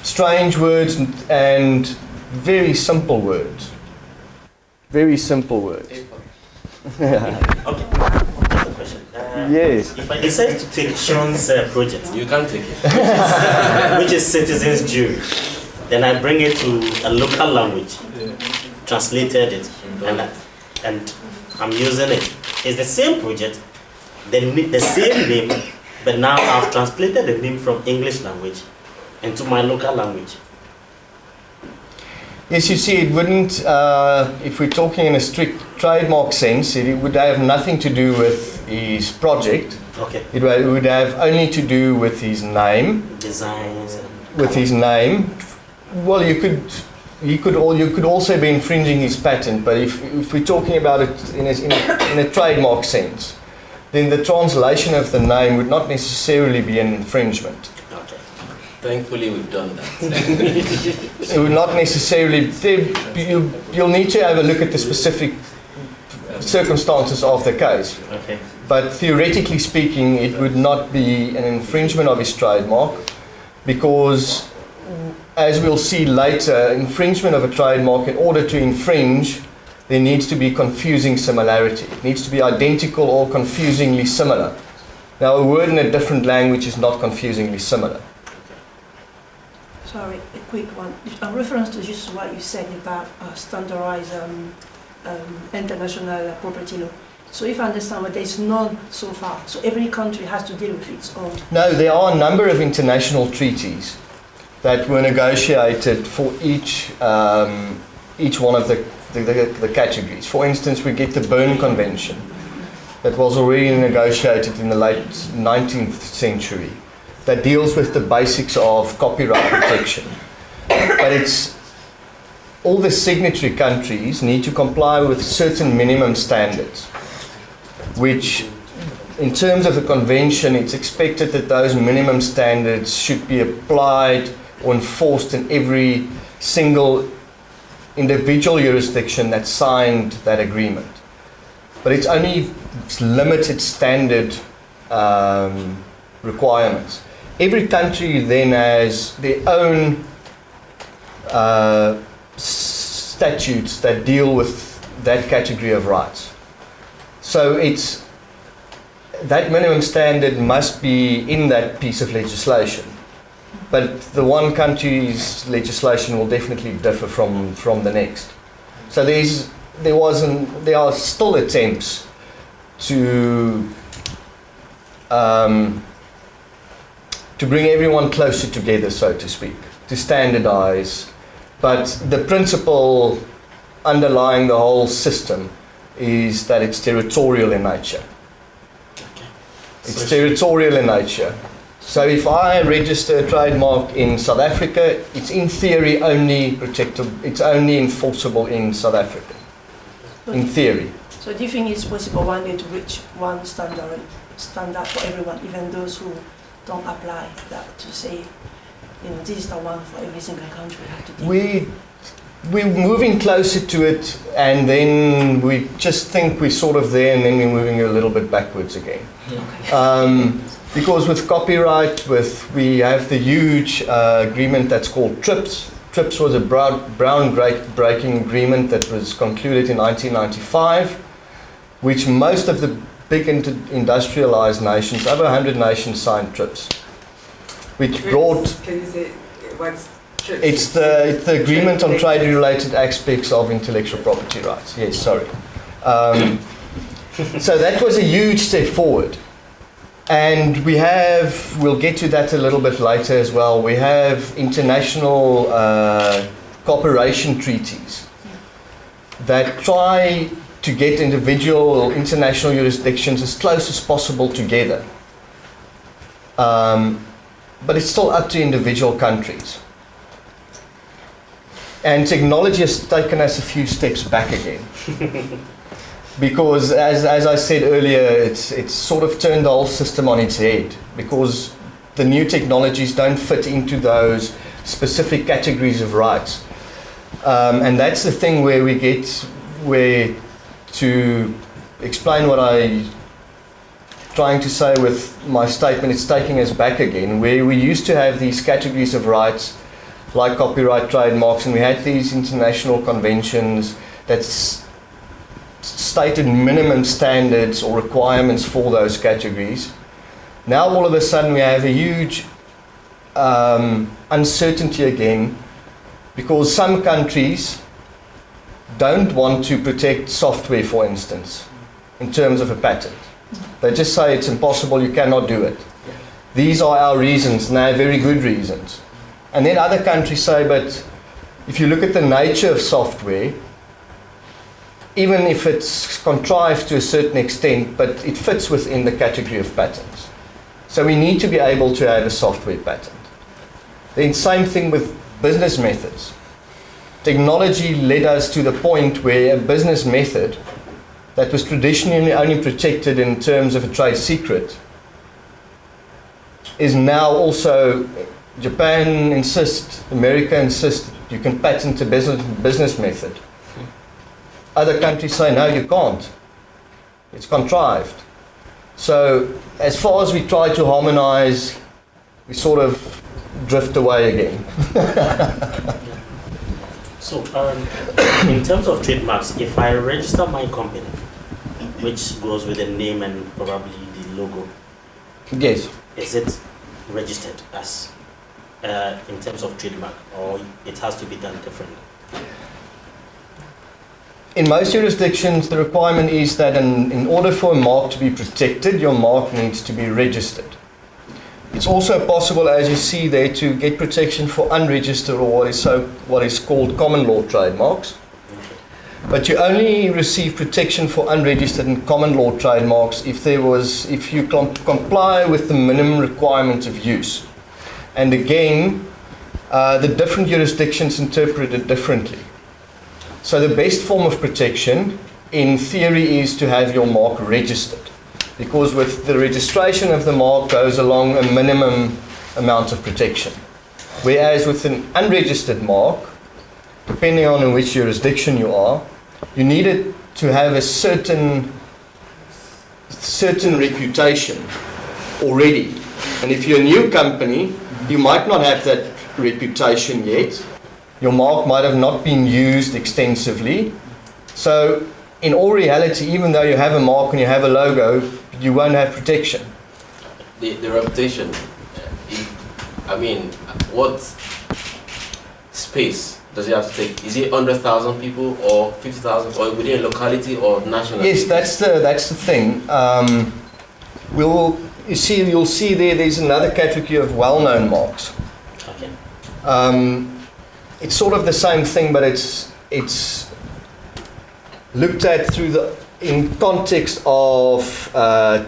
Speaker 13: strange words and very simple words. Very simple words.
Speaker 5: Okay. Just a question.
Speaker 13: Yes.
Speaker 5: If I decide to take Sean's project,
Speaker 6: You can't take it.
Speaker 5: which is Citizens Jury, then I bring it to a local language, translated it, and I'm using it. It's the same project, the same name, but now I've translated the name from English language into my local language.
Speaker 13: Yes, you see, it wouldn't, if we're talking in a strict trademark sense, it would have nothing to do with his project.
Speaker 5: Okay.
Speaker 13: It would have only to do with his name.
Speaker 5: Designs.
Speaker 13: With his name. Well, you could also be infringing his patent, but if we're talking about it in a trademark sense, then the translation of the name would not necessarily be an infringement.
Speaker 5: Okay.
Speaker 6: Thankfully, we've done that.
Speaker 13: It would not necessarily. You'll need to have a look at the specific circumstances of the case.
Speaker 5: Okay.
Speaker 13: But theoretically speaking, it would not be an infringement of his trademark, because, as we'll see later, infringement of a trademark, in order to infringe, there needs to be confusing similarity. It needs to be identical or confusingly similar. Now, a word in a different language is not confusingly similar.
Speaker 2: Sorry, a quick one. A reference to just what you said about standardized international property law. So if I understand what there's none so far, so every country has to deal with its own.
Speaker 13: No, there are a number of international treaties that were negotiated for each one of the categories. For instance, we get the Berne Convention that was already negotiated in the late 19th century that deals with the basics of copyright protection. But it's all the signatory countries need to comply with certain minimum standards, which in terms of the convention, it's expected that those minimum standards should be applied or enforced in every single individual jurisdiction that signed that agreement. But it's only limited standard requirements. Every country then has their own statutes that deal with that category of rights. So it's that minimum standard must be in that piece of legislation. But the one country's legislation will definitely differ from the next. So there are still attempts to bring everyone closer together, so to speak, to standardize. But the principle underlying the whole system is that it's territorial in nature. It's territorial in nature. So if I register a trademark in South Africa, it's in theory only protectable, it's only enforceable in South Africa, in theory.
Speaker 2: So do you think it's possible one day to reach one standard for everyone, even those who don't apply that, to say, this is the one for every single country have to deal?
Speaker 13: We're moving closer to it, and then we just think we're sort of there, and then we're moving a little bit backwards again. Okay. Because with copyright, we have the huge agreement that's called TRIPS. TRIPS was a groundbreaking agreement that was concluded in 1995, which most of the big industrialized nations, over 100 nations, signed TRIPS. Which brought...
Speaker 1: Can you say what's TRIPS?
Speaker 13: It's the agreement on trade-related aspects of intellectual property rights. Yes, sorry. So that was a huge step forward. And we'll get to that a little bit later as well, we have international cooperation treaties that try to get individual international jurisdictions as close as possible together. but it's still up to individual countries. And technology has taken us a few steps back again. Because as I said earlier, it's sort of turned the whole system on its head, because the new technologies don't fit into those specific categories of rights. And that's the thing where we get, where to explain what I'm trying to say with my statement, it's taking us back again, where we used to have these categories of rights like copyright, trademarks, and we had these international conventions that stated minimum standards or requirements for those categories. Now all of a sudden we have a huge uncertainty again, because some countries don't want to protect software, for instance, in terms of a patent. They just say it's impossible, you cannot do it. These are our reasons, and they are very good reasons. And then other countries say, but if you look at the nature of software, even if it's contrived to a certain extent, but it fits within the category of patents. So we need to be able to have a software patent. Then same thing with business methods. Technology led us to the point where a business method that was traditionally only protected in terms of a trade secret is now also, Japan insists, America insists, you can patent a business method. Other countries say, no, you can't. It's contrived. So as far as we try to harmonize, we sort of drift away again.
Speaker 5: So, in terms of trademarks, if I register my company, which goes with the name and probably the logo,
Speaker 13: yes,
Speaker 5: is it registered as in terms of trademark, or it has to be done differently?
Speaker 13: In most jurisdictions, the requirement is that in order for a mark to be protected, your mark needs to be registered. It's also possible, as you see there, to get protection for unregistered, or what is called common law trademarks. But you only receive protection for unregistered and common law trademarks if you comply with the minimum requirement of use. And again, the different jurisdictions interpret it differently. So the best form of protection, in theory, is to have your mark registered, because with the registration of the mark goes along a minimum amount of protection. Whereas with an unregistered mark, depending on in which jurisdiction you are, you need it to have a certain reputation already. And if you're a new company, you might not have that reputation yet. Your mark might have not been used extensively. So in all reality, even though you have a mark and you have a logo, you won't have protection.
Speaker 6: The reputation, what space does it have to take? Is it 100,000 people or 50,000, or within a locality or national?
Speaker 13: Yes, that's the thing. You'll see there's another category of well-known marks.
Speaker 5: Okay.
Speaker 13: It's sort of the same thing, but it's looked at in context of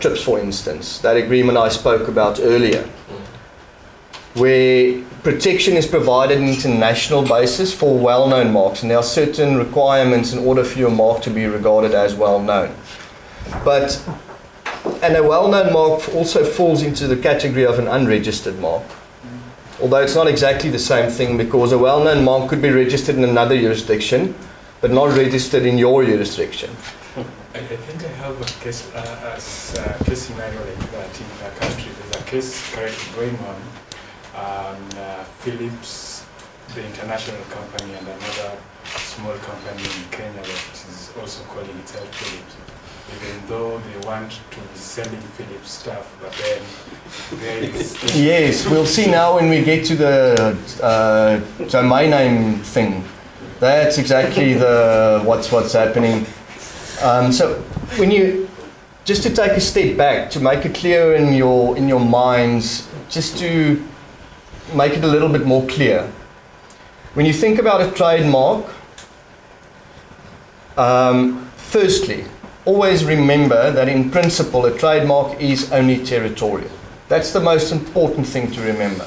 Speaker 13: TRIPS, for instance, that agreement I spoke about earlier, where protection is provided on an international basis for well-known marks, and there are certain requirements in order for your mark to be regarded as well-known. And a well-known mark also falls into the category of an unregistered mark. Although it's not exactly the same thing, because a well-known mark could be registered in another jurisdiction, but not registered in your jurisdiction.
Speaker 7: I think I have a case scenario like that in a country. There's a case currently going on. Philips, the international company, and another small company in Kenya that is also calling itself Philips. Even though they want to be selling Philips stuff, but then there is...
Speaker 13: Yes, we'll see now when we get to the domain name thing. That's exactly what's happening. So when just to take a step back, to make it clear in your minds, just to make it a little bit more clear. When you think about a trademark, firstly, always remember that in principle a trademark is only territorial. That's the most important thing to remember.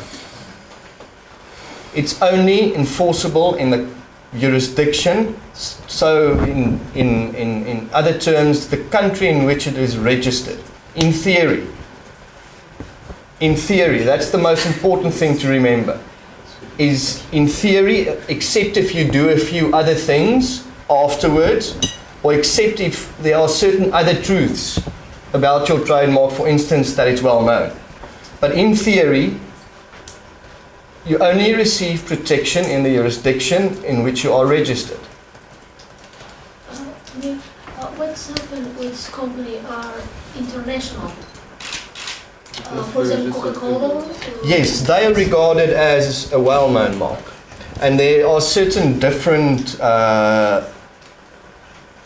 Speaker 13: It's only enforceable in the jurisdiction, so in other terms, the country in which it is registered, in theory. In theory, that's the most important thing to remember, is in theory, except if you do a few other things afterwards, or except if there are certain other truths about your trademark, for instance, that it's well known. But in theory, you only receive protection in the jurisdiction in which you are registered.
Speaker 10: What's happened with company are international? For example, Coca-Cola?
Speaker 13: Yes, they are regarded as a well-known mark. And there are certain different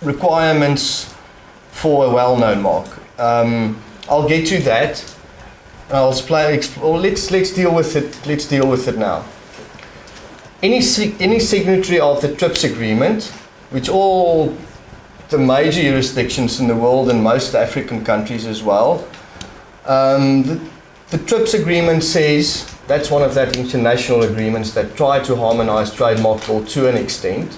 Speaker 13: requirements for a well-known mark. I'll get to that. I'll explain. Let's deal with it. Let's deal with it now. Any signatory of the TRIPS agreement, which all the major jurisdictions in the world and most African countries as well, the TRIPS agreement says that's one of that international agreements that try to harmonize trademark law to an extent.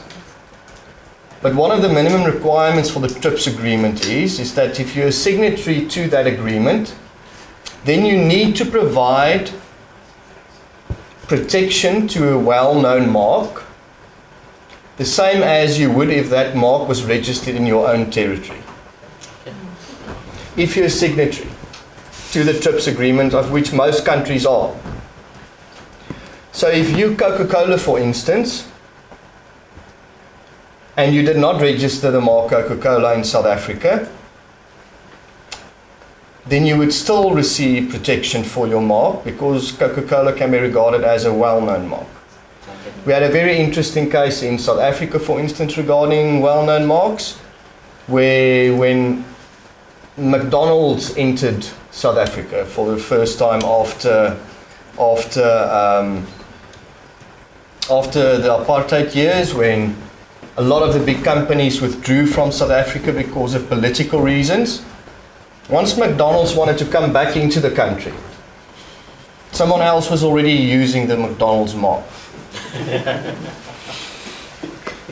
Speaker 13: But one of the minimum requirements for the TRIPS agreement is that if you're a signatory to that agreement, then you need to provide protection to a well-known mark, the same as you would if that mark was registered in your own territory. If you're a signatory to the TRIPS agreement, of which most countries are. So if you Coca-Cola, for instance, and you did not register the mark Coca-Cola in South Africa, then you would still receive protection for your mark because Coca-Cola can be regarded as a well-known mark. We had a very interesting case in South Africa, for instance, regarding well-known marks, where when McDonald's entered South Africa for the first time after the apartheid years, when a lot of the big companies withdrew from South Africa because of political reasons. Once McDonald's wanted to come back into the country, someone else was already using the McDonald's mark.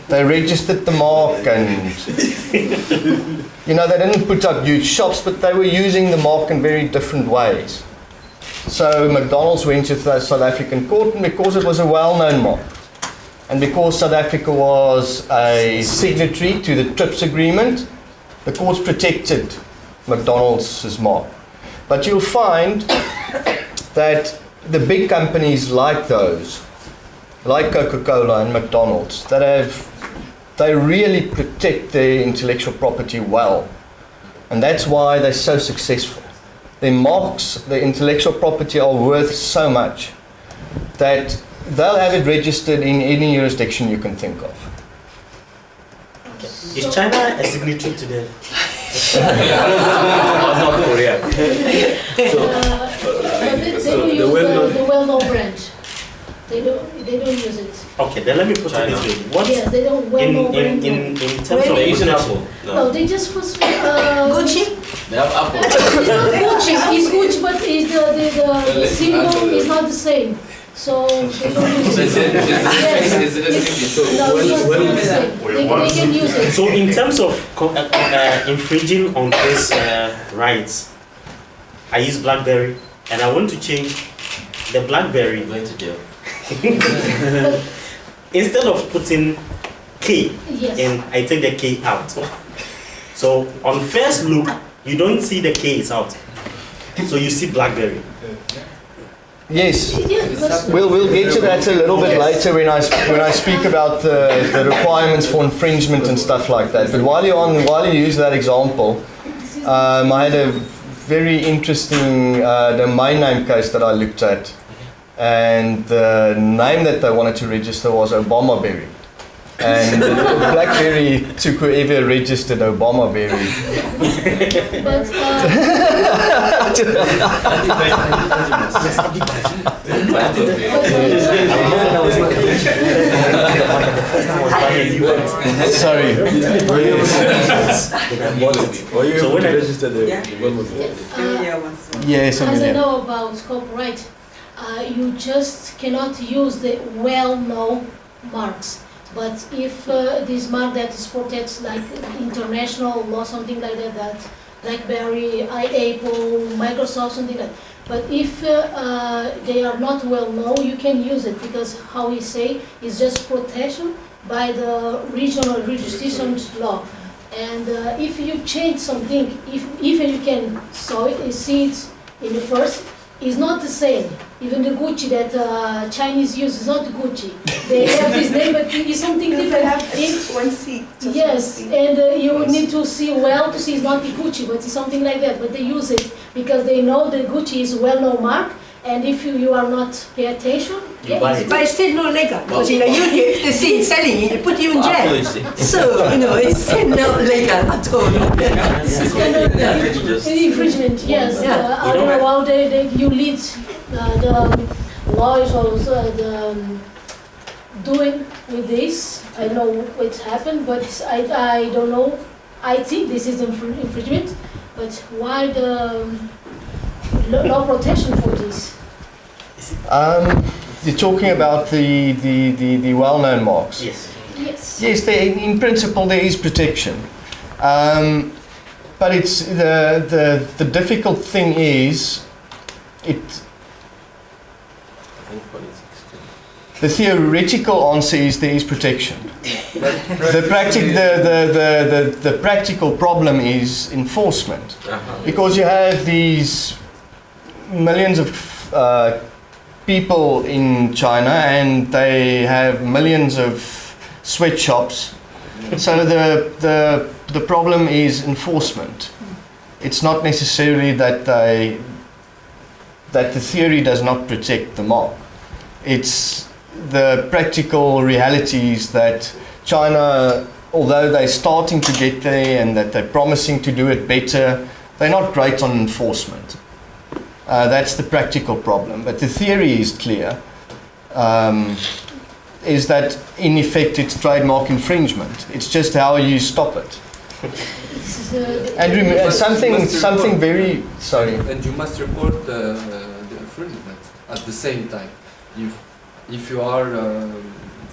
Speaker 13: They registered the mark and, they didn't put up huge shops, but they were using the mark in very different ways. So McDonald's went to the South African court, and because it was a well-known mark, and because South Africa was a signatory to the TRIPS agreement, the courts protected McDonald's mark. But you'll find that the big companies like those, like Coca-Cola and McDonald's, they really protect their intellectual property well. And that's why they're so successful. Their marks, their intellectual property are worth so much that they'll have it registered in any jurisdiction you can think of.
Speaker 5: Is China a signatory to the...
Speaker 6: North Korea.
Speaker 10: They don't use the well-known brand. They don't use it.
Speaker 5: Okay, then let me put it this way. What
Speaker 10: Yes, they don't well-known brand.
Speaker 5: in terms of
Speaker 6: Apple.
Speaker 10: No, they just put
Speaker 2: Gucci?
Speaker 6: They have Apple.
Speaker 10: It's not Gucci. It's Gucci, but the symbol is not the same. So they don't use it. Yes. No, it's not the same. They can use it.
Speaker 5: So in terms of infringing on this rights, I use BlackBerry and I want to change the BlackBerry.
Speaker 6: Going to jail.
Speaker 5: Instead of putting K
Speaker 10: Yes.
Speaker 5: in, I take the K out. So on first look, you don't see the K is out. So you see BlackBerry.
Speaker 13: Yes,
Speaker 10: Yes.
Speaker 13: we'll get to that a little bit later when I speak about the requirements for infringement and stuff like that. But while you use that example, I had a very interesting domain name case that I looked at, and the name that they wanted to register was Obamaberry. And BlackBerry took whoever registered Obama Berry.
Speaker 10: But
Speaker 13: Sorry.
Speaker 3: Or you
Speaker 5: So when I-
Speaker 3: registered the
Speaker 1: Yeah.
Speaker 13: Yes,
Speaker 10: as I
Speaker 13: Amelia.
Speaker 10: know about copyright, you just cannot use the well-known marks. But if this mark that is protected, like international law, something like that, that BlackBerry, Apple, Microsoft, something like that. But if they are not well known, you can use it because how we say is just protection by the regional registration law. And if you change something, if even you can see it in the first, it's not the same. Even the Gucci that Chinese use is not Gucci. They have this name, but it's something different.
Speaker 2: one seat.
Speaker 10: Yes, and you need to see well to see it's not the Gucci, but it's something like that. But they use it because they know the Gucci is a well-known mark, and if you are not pay attention,
Speaker 5: You buy it.
Speaker 2: But it's still not legal because in the UK, if they see selling it, they put you in jail. So it's still not legal at all.
Speaker 10: it's kind of infringement. Yes,
Speaker 2: Yeah.
Speaker 10: I don't know how you lead the lawyers or the doing with this. I don't know what happened, but I don't know. I think this is infringement, but why the law protection for this?
Speaker 13: You're talking about the well-known marks.
Speaker 5: Yes.
Speaker 10: Yes.
Speaker 13: Yes, in principle there is protection, but it's the difficult thing is the theoretical answer is there is protection. The practical problem is enforcement, because you have these millions of people in China and they have millions of sweatshops. So the problem is enforcement. It's not necessarily that the theory does not protect the mark. It's the practical realities that China, although they're starting to get there and that they're promising to do it better, they're not great on enforcement. That's the practical problem. But the theory is clear, is that in effect it's trademark infringement. It's just how you stop it. And something very, sorry.
Speaker 4: And you must report the infringement at the same time. If you are,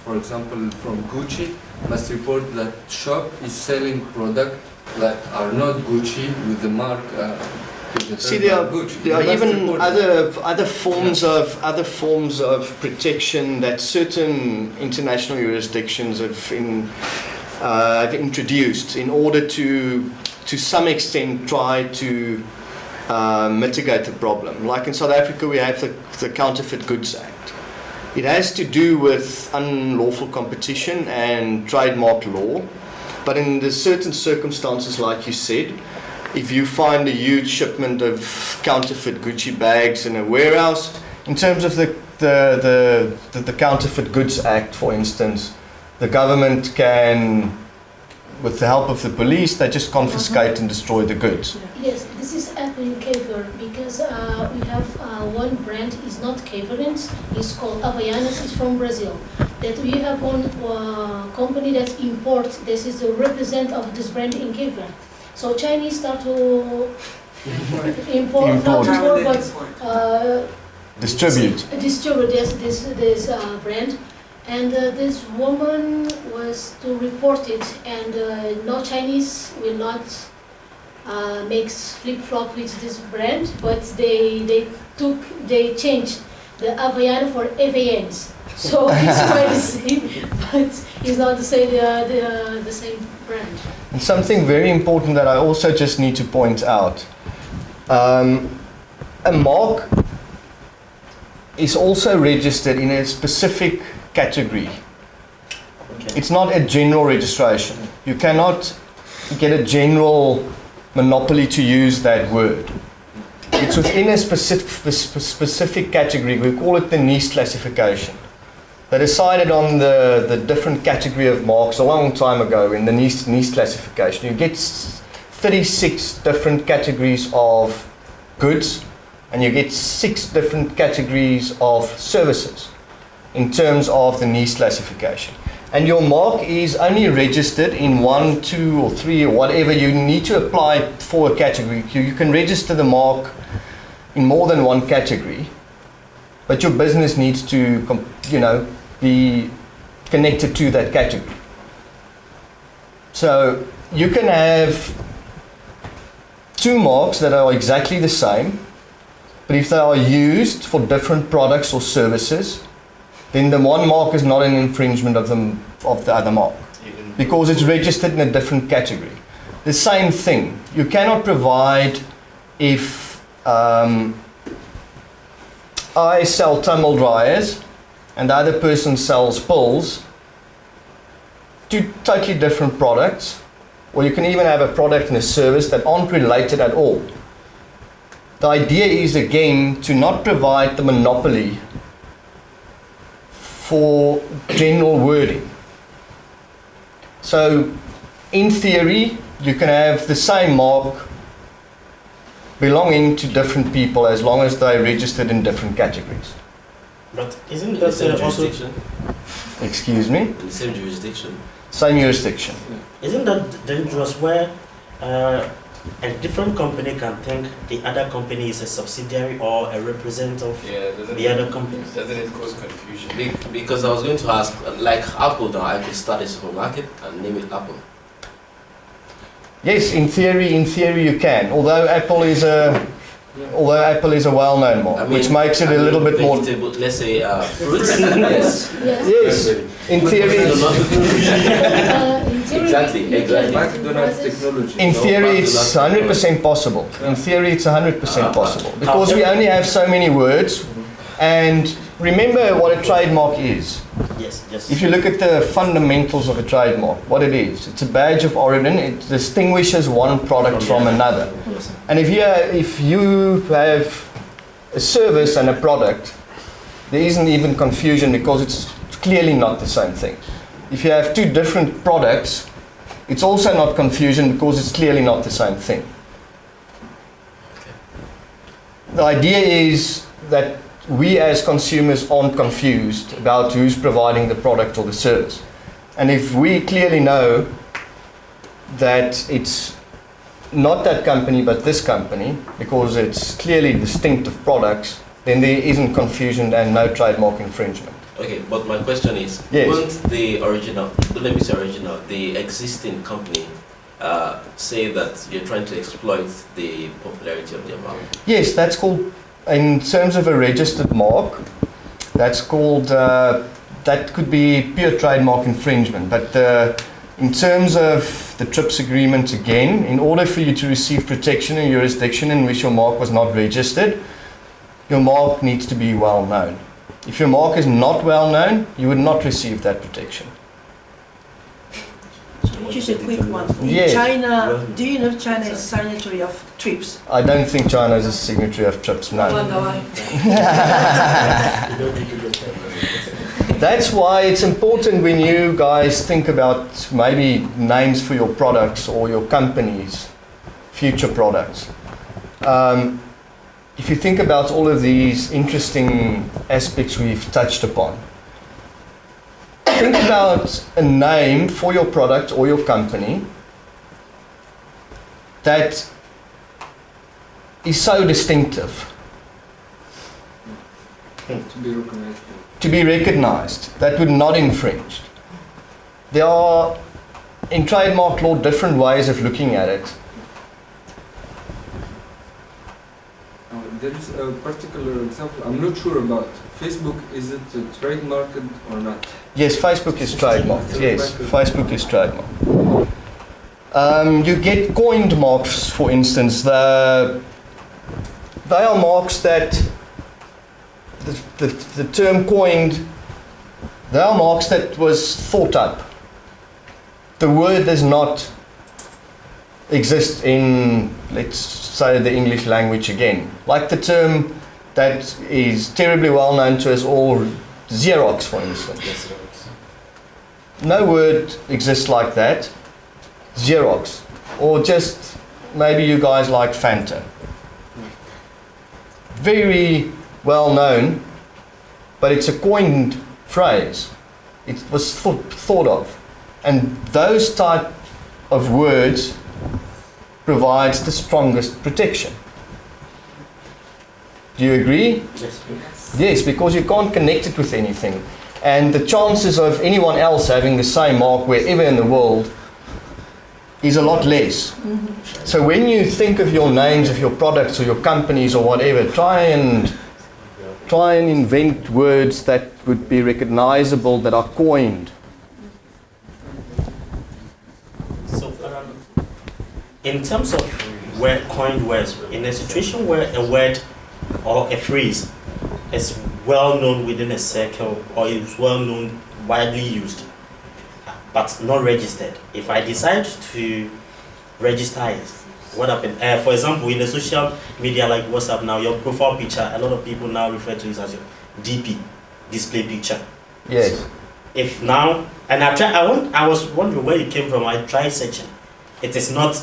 Speaker 4: for example, from Gucci, must report that shop is selling product that are not Gucci with the mark.
Speaker 13: See, there are even other forms of protection that certain international jurisdictions have introduced in order to some extent try to mitigate the problem. Like in South Africa, we have the Counterfeit Goods Act. It has to do with unlawful competition and trademark law, but in the certain circumstances, like you said, if you find a huge shipment of counterfeit Gucci bags in a warehouse, in terms of the Counterfeit Goods Act, for instance, the government can, with the help of the police, they just confiscate and destroy the goods.
Speaker 10: Yes, this is happening in Cape Verde because we have one brand, is not Cape Verdeans, it's called Havaianas, it's from Brazil. That we have one company that imports, this is the representative of this brand in Cape Verde. So Chinese start to import. Not import, but
Speaker 13: distribute
Speaker 10: this brand. And this woman was to report it, and no Chinese will not make flip-flop with this brand, but they changed the Havaiana for Havaians. So it's quite the same, but it's not the same brand.
Speaker 13: And something very important that I also just need to point out, a mark is also registered in a specific category.
Speaker 5: Okay.
Speaker 13: It's not a general registration. You cannot get a general monopoly to use that word. It's within a specific category. We call it the niche classification. They decided on the different category of marks a long time ago in the NIST classification. You get 36 different categories of goods, and you get 6 different categories of services in terms of the NIST classification. And your mark is only registered in 1, 2, or 3, or whatever. You need to apply for a category. You can register the mark in more than one category, but your business needs to, be connected to that category. So you can have 2 marks that are exactly the same, but if they are used for different products or services, then the one mark is not an infringement of the other mark, because it's registered in a different category. The same thing, you cannot provide if I sell tumble dryers and the other person sells pills, 2 totally different products, or you can even have a product and a service that aren't related at all. The idea is, again, to not provide the monopoly for general wording. So, in theory, you can have the same mark belonging to different people as long as they're registered in different categories.
Speaker 5: But isn't
Speaker 6: In the same
Speaker 5: that also...
Speaker 6: jurisdiction?
Speaker 13: Excuse me?
Speaker 6: In the same jurisdiction?
Speaker 13: Same jurisdiction.
Speaker 5: Isn't that dangerous where a different company can think the other company is a subsidiary or a representative of the other company?
Speaker 8: Doesn't it cause confusion?
Speaker 6: Because I was going to ask, like Apple now, I could start a supermarket and name it Apple.
Speaker 13: Yes, in theory you can. Although Apple is a well-known mark, which makes it a little bit more.
Speaker 6: Let's say fruits. Yes.
Speaker 13: Yes, in theory.
Speaker 6: Exactly.
Speaker 4: McDonald's technology.
Speaker 13: In theory, it's 100% possible. In theory, it's 100% possible because we only have so many words. And remember what a trademark is.
Speaker 5: Yes.
Speaker 13: If you look at the fundamentals of a trademark, what it is, it's a badge of origin. It distinguishes one product from another. And if you have a service and a product, there isn't even confusion because it's clearly not the same thing. If you have 2 different products, it's also not confusion because it's clearly not the same thing. The idea is that we as consumers aren't confused about who's providing the product or the service. And if we clearly know that it's not that company but this company, because it's clearly distinctive products, then there isn't confusion and no trademark infringement.
Speaker 6: Okay, but my question is,
Speaker 13: yes.
Speaker 6: Won't the original, the existing company say that you're trying to exploit the popularity of their mark?
Speaker 13: Yes, that's called, in terms of a registered mark, that's called, that could be pure trademark infringement. But in terms of the TRIPS agreement, again, in order for you to receive protection in jurisdiction in which your mark was not registered, your mark needs to be well known. If your mark is not well known, you would not receive that protection.
Speaker 2: Just a quick one. In
Speaker 13: Yes.
Speaker 2: China, do you know China is signatory of TRIPS?
Speaker 13: I don't think China is a signatory of TRIPS, no. That's why it's important when you guys think about maybe names for your products or your companies, future products. If you think about all of these interesting aspects we've touched upon, think about a name for your product or your company that is so distinctive.
Speaker 4: To be recognized.
Speaker 13: To be recognized, that would not infringe. There are, in trademark law, different ways of looking at it.
Speaker 4: There is a particular example, I'm not sure about. Facebook, is it trademarked or not?
Speaker 13: Yes, Facebook is trademarked. Yes, Facebook is trademarked. You get coined marks, for instance. They are marks that the term coined, they are marks that was thought up. The word does not exist in, let's say, the English language again. Like the term that is terribly well known to us all, Xerox, for instance. No word exists like that. Xerox. Or just maybe you guys like Fanta. Very well known, but it's a coined phrase. It was thought of. And those type of words provides the strongest protection. Do you agree?
Speaker 5: Yes.
Speaker 13: Yes, because you can't connect it with anything. And the chances of anyone else having the same mark wherever in the world is a lot less. So when you think of your names of your products or your companies or whatever, try and invent words that would be recognizable, that are coined.
Speaker 5: So, in terms of coined words, in a situation where a word or a phrase is well known within a circle or is well known, widely used, but not registered, if I decide to register it, what happened? For example, in the social media like WhatsApp now, your profile picture, a lot of people now refer to it as your DP, display picture.
Speaker 13: Yes.
Speaker 5: So if now, and I was wondering where it came from. I tried searching. It is not.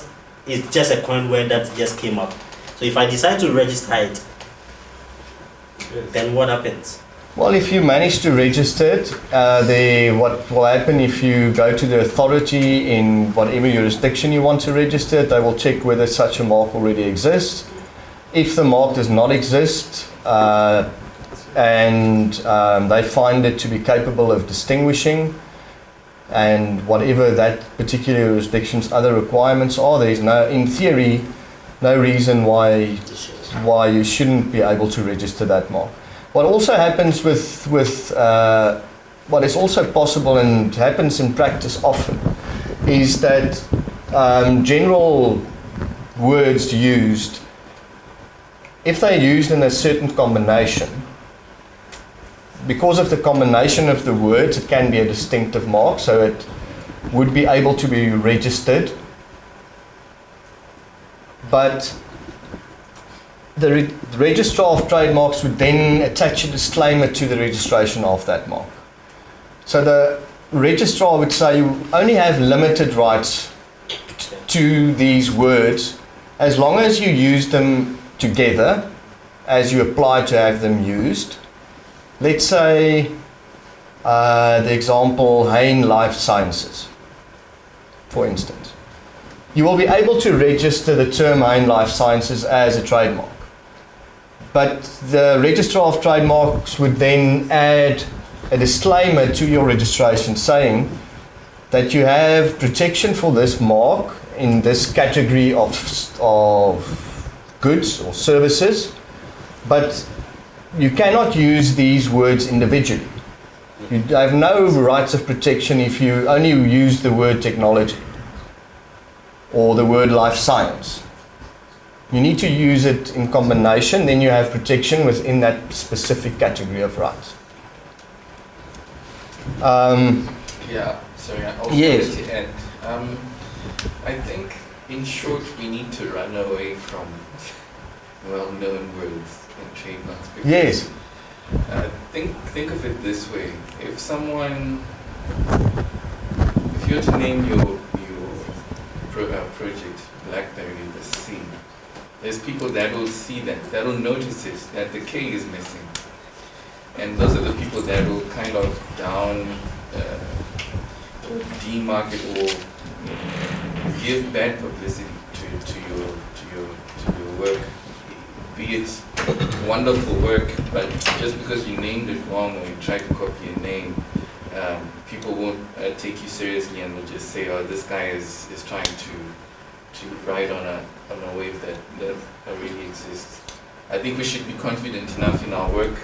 Speaker 5: It's just a coin word that just came up. So if I decide to register it, then what happens?
Speaker 13: Well, if you manage to register it, what will happen if you go to the authority in whatever jurisdiction you want to register it, they will check whether such a mark already exists. If the mark does not exist, and they find it to be capable of distinguishing, and whatever that particular jurisdiction's other requirements are, there is no, in theory, no reason why you shouldn't be able to register that mark. What also happens with what is also possible and happens in practice often is that general words used, if they're used in a certain combination, because of the combination of the words, it can be a distinctive mark, so it would be able to be registered. But the registrar of trademarks would then attach a disclaimer to the registration of that mark. So the registrar would say you only have limited rights to these words as long as you use them together as you apply to have them used. Let's say the example Hain Life Sciences, for instance. You will be able to register the term Hain Life Sciences as a trademark. But the registrar of trademarks would then add a disclaimer to your registration saying that you have protection for this mark in this category of goods or services, but you cannot use these words individually. You have no rights of protection if you only use the word technology or the word life science. You need to use it in combination, then you have protection within that specific category of rights.
Speaker 8: Yeah, sorry, I also
Speaker 13: yes.
Speaker 8: wanted to add. I think, in short, we need to run away from well-known words and trademarks.
Speaker 13: Yes.
Speaker 8: Think of it this way: if you're to name your project BlackBerry the C, there's people that will see that will notice it, that the K is missing, and those are the people that will kind of or demark it or give bad publicity to your work, be it wonderful work, but just because you named it wrong or you tried to copy a name, people won't take you seriously and will just say, oh, this guy is trying to ride on a wave that really exists. I think we should be confident enough in our work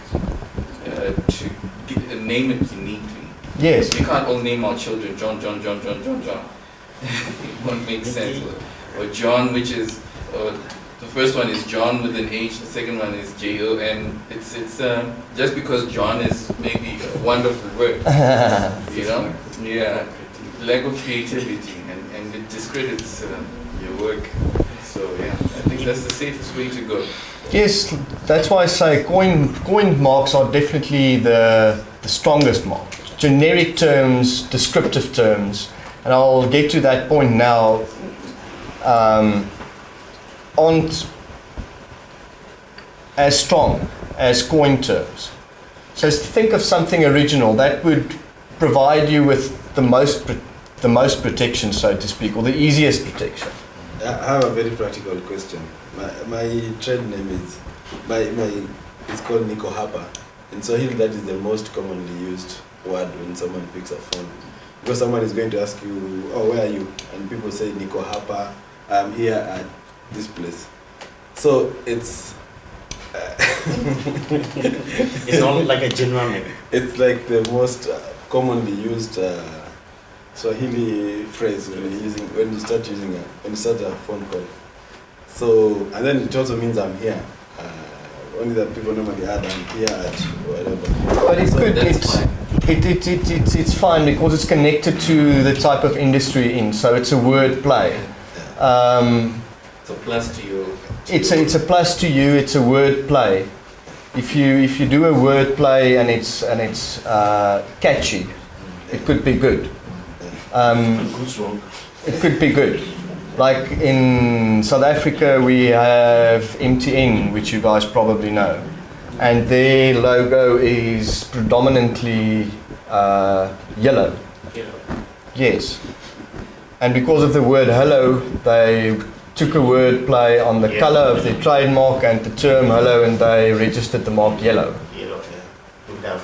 Speaker 8: to name it uniquely.
Speaker 13: Yes.
Speaker 8: We can't all name our children John. It won't make sense. Or John, which is the first one is John with an H, the second one is J-O-N. It's just because John is maybe a wonderful word, you know? Yeah, lack of creativity, and it discredits your work. So So yeah, I think that's the safest way to go.
Speaker 13: Yes, that's why I say coined marks are definitely the strongest mark. Generic terms, descriptive terms, and I'll get to that point now, aren't as strong as coined terms. So think of something original that would provide you with the most protection, so to speak, or the easiest protection.
Speaker 3: I have a very practical question. My trade name is it's called Nico Hapa. In Swahili, that is the most commonly used word when someone picks a phone. Because someone is going to ask you, "Oh, where are you?" And people say Nico Hapa. I'm here at this place. So it's
Speaker 5: It's not like a general name.
Speaker 3: it's like the most commonly used Swahili phrase when you start a phone call. So, and then it also means I'm here. Only that people normally add I'm here at whatever.
Speaker 13: But
Speaker 3: So that's fine.
Speaker 13: it's fine because it's connected to the type of industry in, so it's a word play.
Speaker 8: So plus to you.
Speaker 13: It's a plus to you. It's a word play. If you do a word play and it's catchy, it could be good. It could be good. Like in South Africa, we have MTN, which you guys probably know, and their logo is predominantly yellow. Yes, and because of the word hello, they took a word play on the color of their trademark and the term hello, and they registered the mark yellow.
Speaker 11: Yellow, yeah.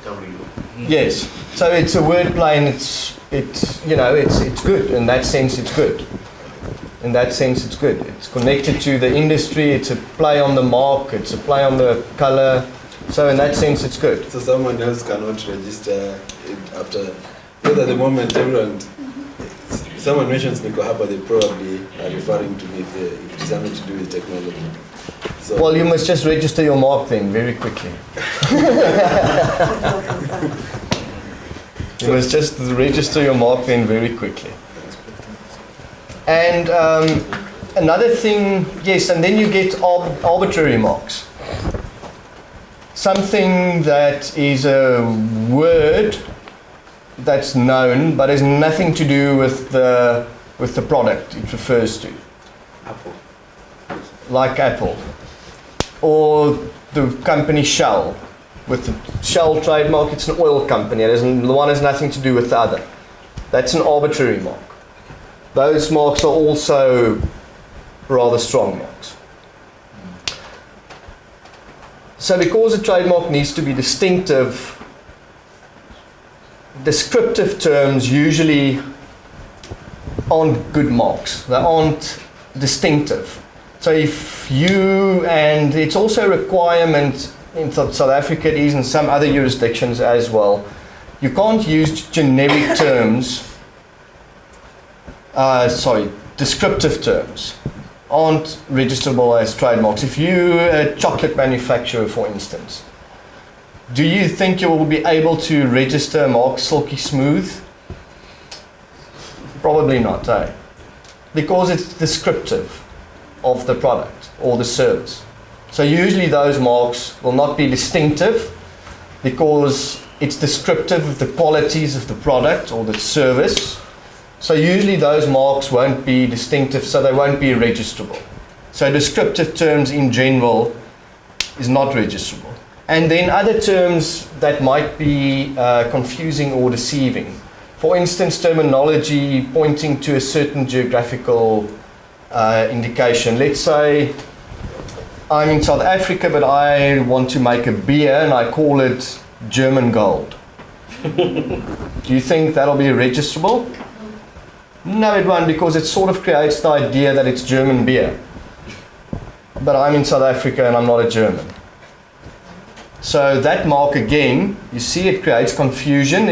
Speaker 11: W.
Speaker 13: Yes, so it's a word play, and it's good in that sense. It's good. In that sense, it's good. It's connected to the industry. It's a play on the mark. It's a play on the color. So in that sense, it's good.
Speaker 3: So someone else cannot register it after. Because at the moment, if someone mentions Nico Hapa, they probably are referring to me if it's something to do with technology. So
Speaker 13: Well, you must just register your mark then very quickly. You must just register your mark then very quickly. And another thing, yes, and then you get arbitrary marks. Something that is a word that's known but has nothing to do with the product it refers to.
Speaker 5: Apple.
Speaker 13: Like Apple. Or the company Shell. With the Shell trademark, it's an oil company. The one has nothing to do with the other. That's an arbitrary mark. Those marks are also rather strong marks. So because a trademark needs to be distinctive, descriptive terms usually aren't good marks. They aren't distinctive. So if you, and it's also a requirement in South Africa, it is in some other jurisdictions as well, you can't use generic terms, descriptive terms aren't registerable as trademarks. If you're a chocolate manufacturer, for instance, do you think you will be able to register a mark Silky Smooth? Probably not, eh? Because it's descriptive of the product or the service. So usually those marks will not be distinctive because it's descriptive of the qualities of the product or the service. So usually those marks won't be distinctive, so they won't be registrable. So descriptive terms in general is not registrable. And then other terms that might be confusing or deceiving. For instance, terminology pointing to a certain geographical indication. Let's say I'm in South Africa, but I want to make a beer and I call it German Gold. Do you think that'll be registrable? No, it won't, because it sort of creates the idea that it's German beer. But I'm in South Africa and I'm not a German. So that mark again, you see it creates confusion.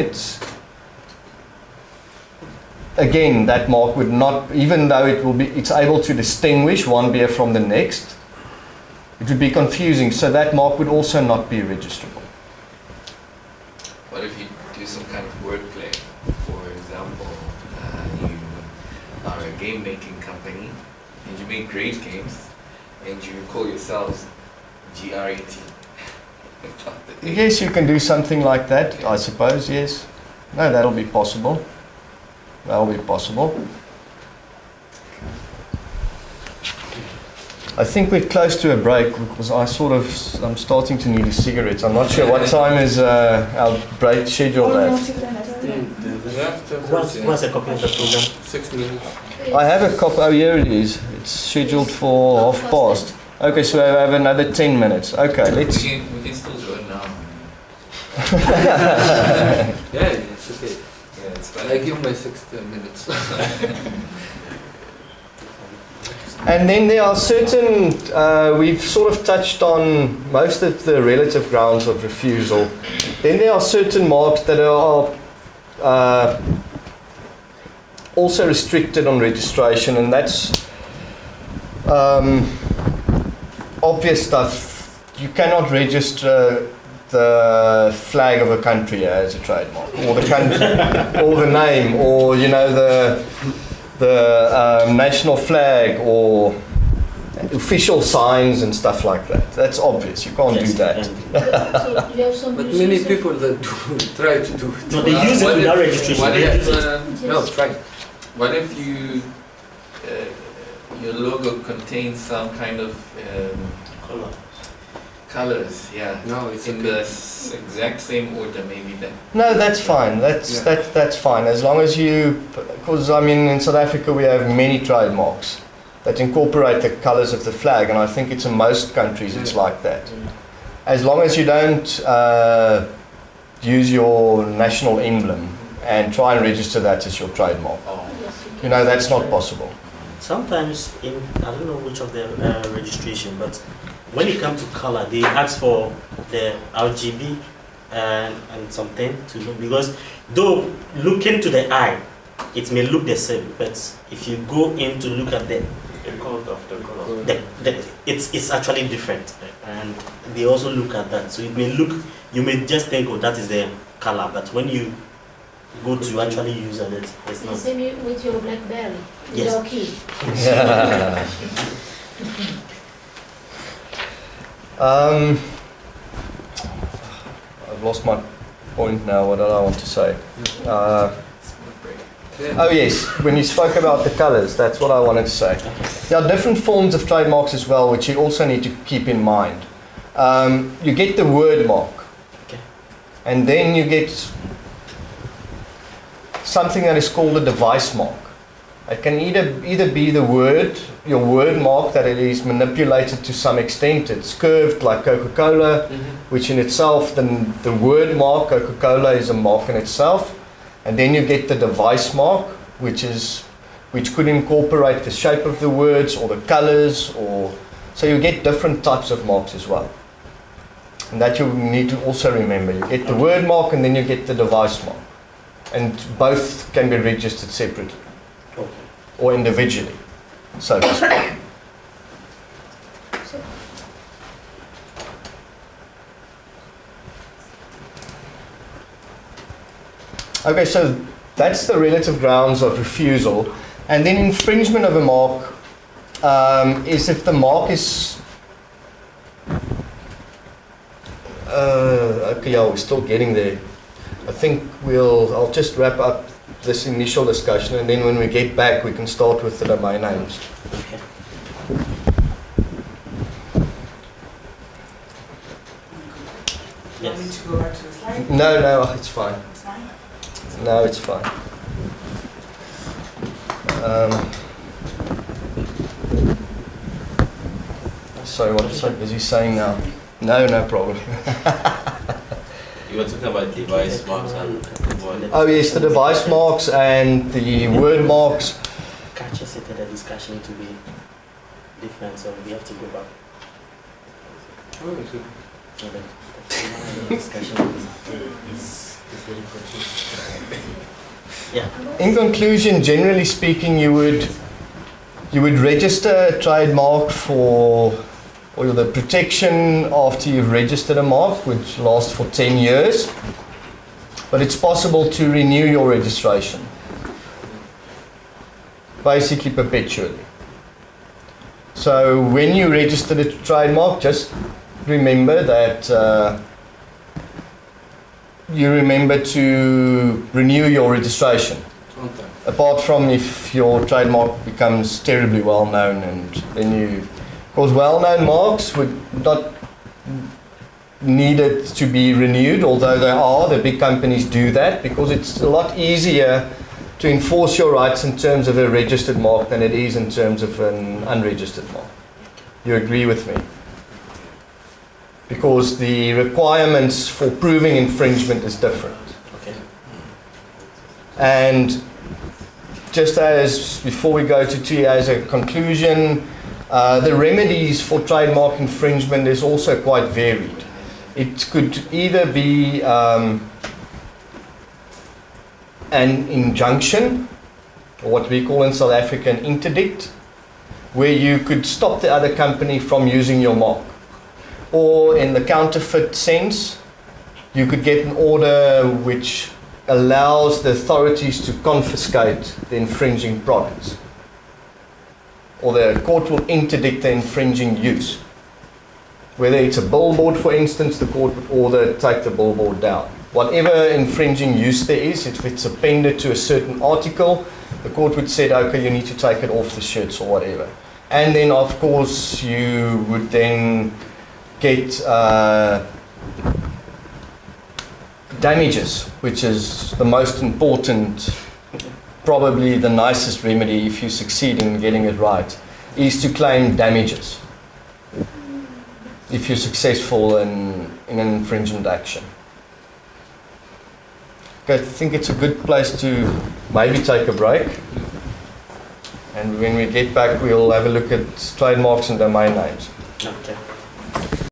Speaker 13: Again, that mark would not, even though it's able to distinguish one beer from the next, it would be confusing. So that mark would also not be registrable.
Speaker 8: What if you do some kind of wordplay? For example, you are a game making company and you make great games, and you call yourselves GRAT.
Speaker 13: Yes, you can do something like that, I suppose, yes. No, that'll be possible. That'll be possible. I think we're close to a break because I'm starting to need a cigarette. I'm not sure what time is our break scheduled at.
Speaker 5: What's a copy of the program?
Speaker 4: 6 minutes.
Speaker 13: I have a copy. Oh, here it is. It's scheduled for past. Okay, so I have another 10 minutes. Okay, let's.
Speaker 8: We can still do it now.
Speaker 4: Yeah, it's okay.
Speaker 8: Yeah, it's fine.
Speaker 4: I give my 6 minutes.
Speaker 13: And then there are certain, we've sort of touched on most of the relative grounds of refusal. Then there are certain marks that are also restricted on registration, and that's obvious stuff. You cannot register the flag of a country as a trademark, or the country, or the name, or the national flag, or official signs and stuff like that. That's obvious. You can't do that.
Speaker 10: So you have some
Speaker 4: But
Speaker 10: users
Speaker 4: many
Speaker 10: of-
Speaker 4: people that try to do it.
Speaker 5: No, they use it
Speaker 8: What
Speaker 5: without
Speaker 8: if-
Speaker 5: registration.
Speaker 8: what
Speaker 5: They
Speaker 8: if,
Speaker 5: use it.
Speaker 4: No, try.
Speaker 8: What if you your logo contains some kind of colors? Yeah.
Speaker 4: No, it's
Speaker 8: in the exact same order, maybe then.
Speaker 13: No, that's fine. That's fine as long as you, because I mean in South Africa we have many trademarks that incorporate the colours of the flag, and I think it's in most countries it's like that. As long as you don't use your national emblem and try and register that as your trademark. You know, that's not possible.
Speaker 5: Sometimes, I don't know which of the registration, but when it comes to color, they ask for the RGB and something to look, because though looking to the eye, it may look the same, but if you go in to look at the code of the color, it's actually different, and they also look at that. So it may look, you may just think, oh, that is the color, but when you go to actually use it, it's
Speaker 10: The
Speaker 5: not.
Speaker 10: same with your BlackBerry,
Speaker 5: Yes.
Speaker 10: your key.
Speaker 13: I've lost my point now. What did I want to say? Oh yes, when you spoke about the colours, that's what I wanted to say. There are different forms of trademarks as well, which you also need to keep in mind. You get the word mark, and then you get something that is called a device mark. It can either be the word, your word mark, that it is manipulated to some extent. It's curved like Coca-Cola, which in itself, the word mark, Coca-Cola, is a mark in itself. And then you get the device mark, which could incorporate the shape of the words or the colors, or so you get different types of marks as well. And that you need to also remember. You get the word mark and then you get the device mark. And both can be registered separately or individually, so to speak. Okay, so that's the relative grounds of refusal. And then infringement of a mark is if the mark is... okay, yeah, we're still getting there. I think I'll just wrap up this initial discussion, and then when we get back we can start with the domain names.
Speaker 5: Okay.
Speaker 1: You want me to go back to the slide?
Speaker 13: No, it's fine.
Speaker 1: It's fine?
Speaker 13: No, it's fine. Sorry, what is he saying now? No problem.
Speaker 6: You were talking about device marks and
Speaker 13: Oh yes, the device marks and the word marks.
Speaker 5: Catch us into the discussion to be different, so we have to go back. So the discussion is very confusing. Yeah.
Speaker 13: In conclusion, generally speaking, you would register a trademark for the protection after you've registered a mark, which lasts for 10 years. But it's possible to renew your registration, basically perpetually. So when you register the trademark, just remember that you remember to renew your registration.
Speaker 4: Okay.
Speaker 13: Apart from if your trademark becomes terribly well known, and then you, because well-known marks would not need it to be renewed, although the big companies do that, because it's a lot easier to enforce your rights in terms of a registered mark than it is in terms of an unregistered mark. You agree with me? Because the requirements for proving infringement is different.
Speaker 5: Okay.
Speaker 13: And just as before we go to TA as a conclusion, the remedies for trademark infringement is also quite varied. It could either be an injunction, or what we call in South Africa an interdict, where you could stop the other company from using your mark. Or in the counterfeit sense, you could get an order which allows the authorities to confiscate the infringing products. Or the court will interdict the infringing use. Whether it's a billboard, for instance, the court would order take the billboard down. Whatever infringing use there is, if it's appended to a certain article, the court would say, okay, you need to take it off the shirts or whatever. And then, of course, you would then get damages, which is the most important, probably the nicest remedy if you succeed in getting it right, is to claim damages if you're successful in an infringement action. Okay, I think it's a good place to maybe take a break. And when we get back, we'll have a look at trademarks and domain names.
Speaker 5: Okay.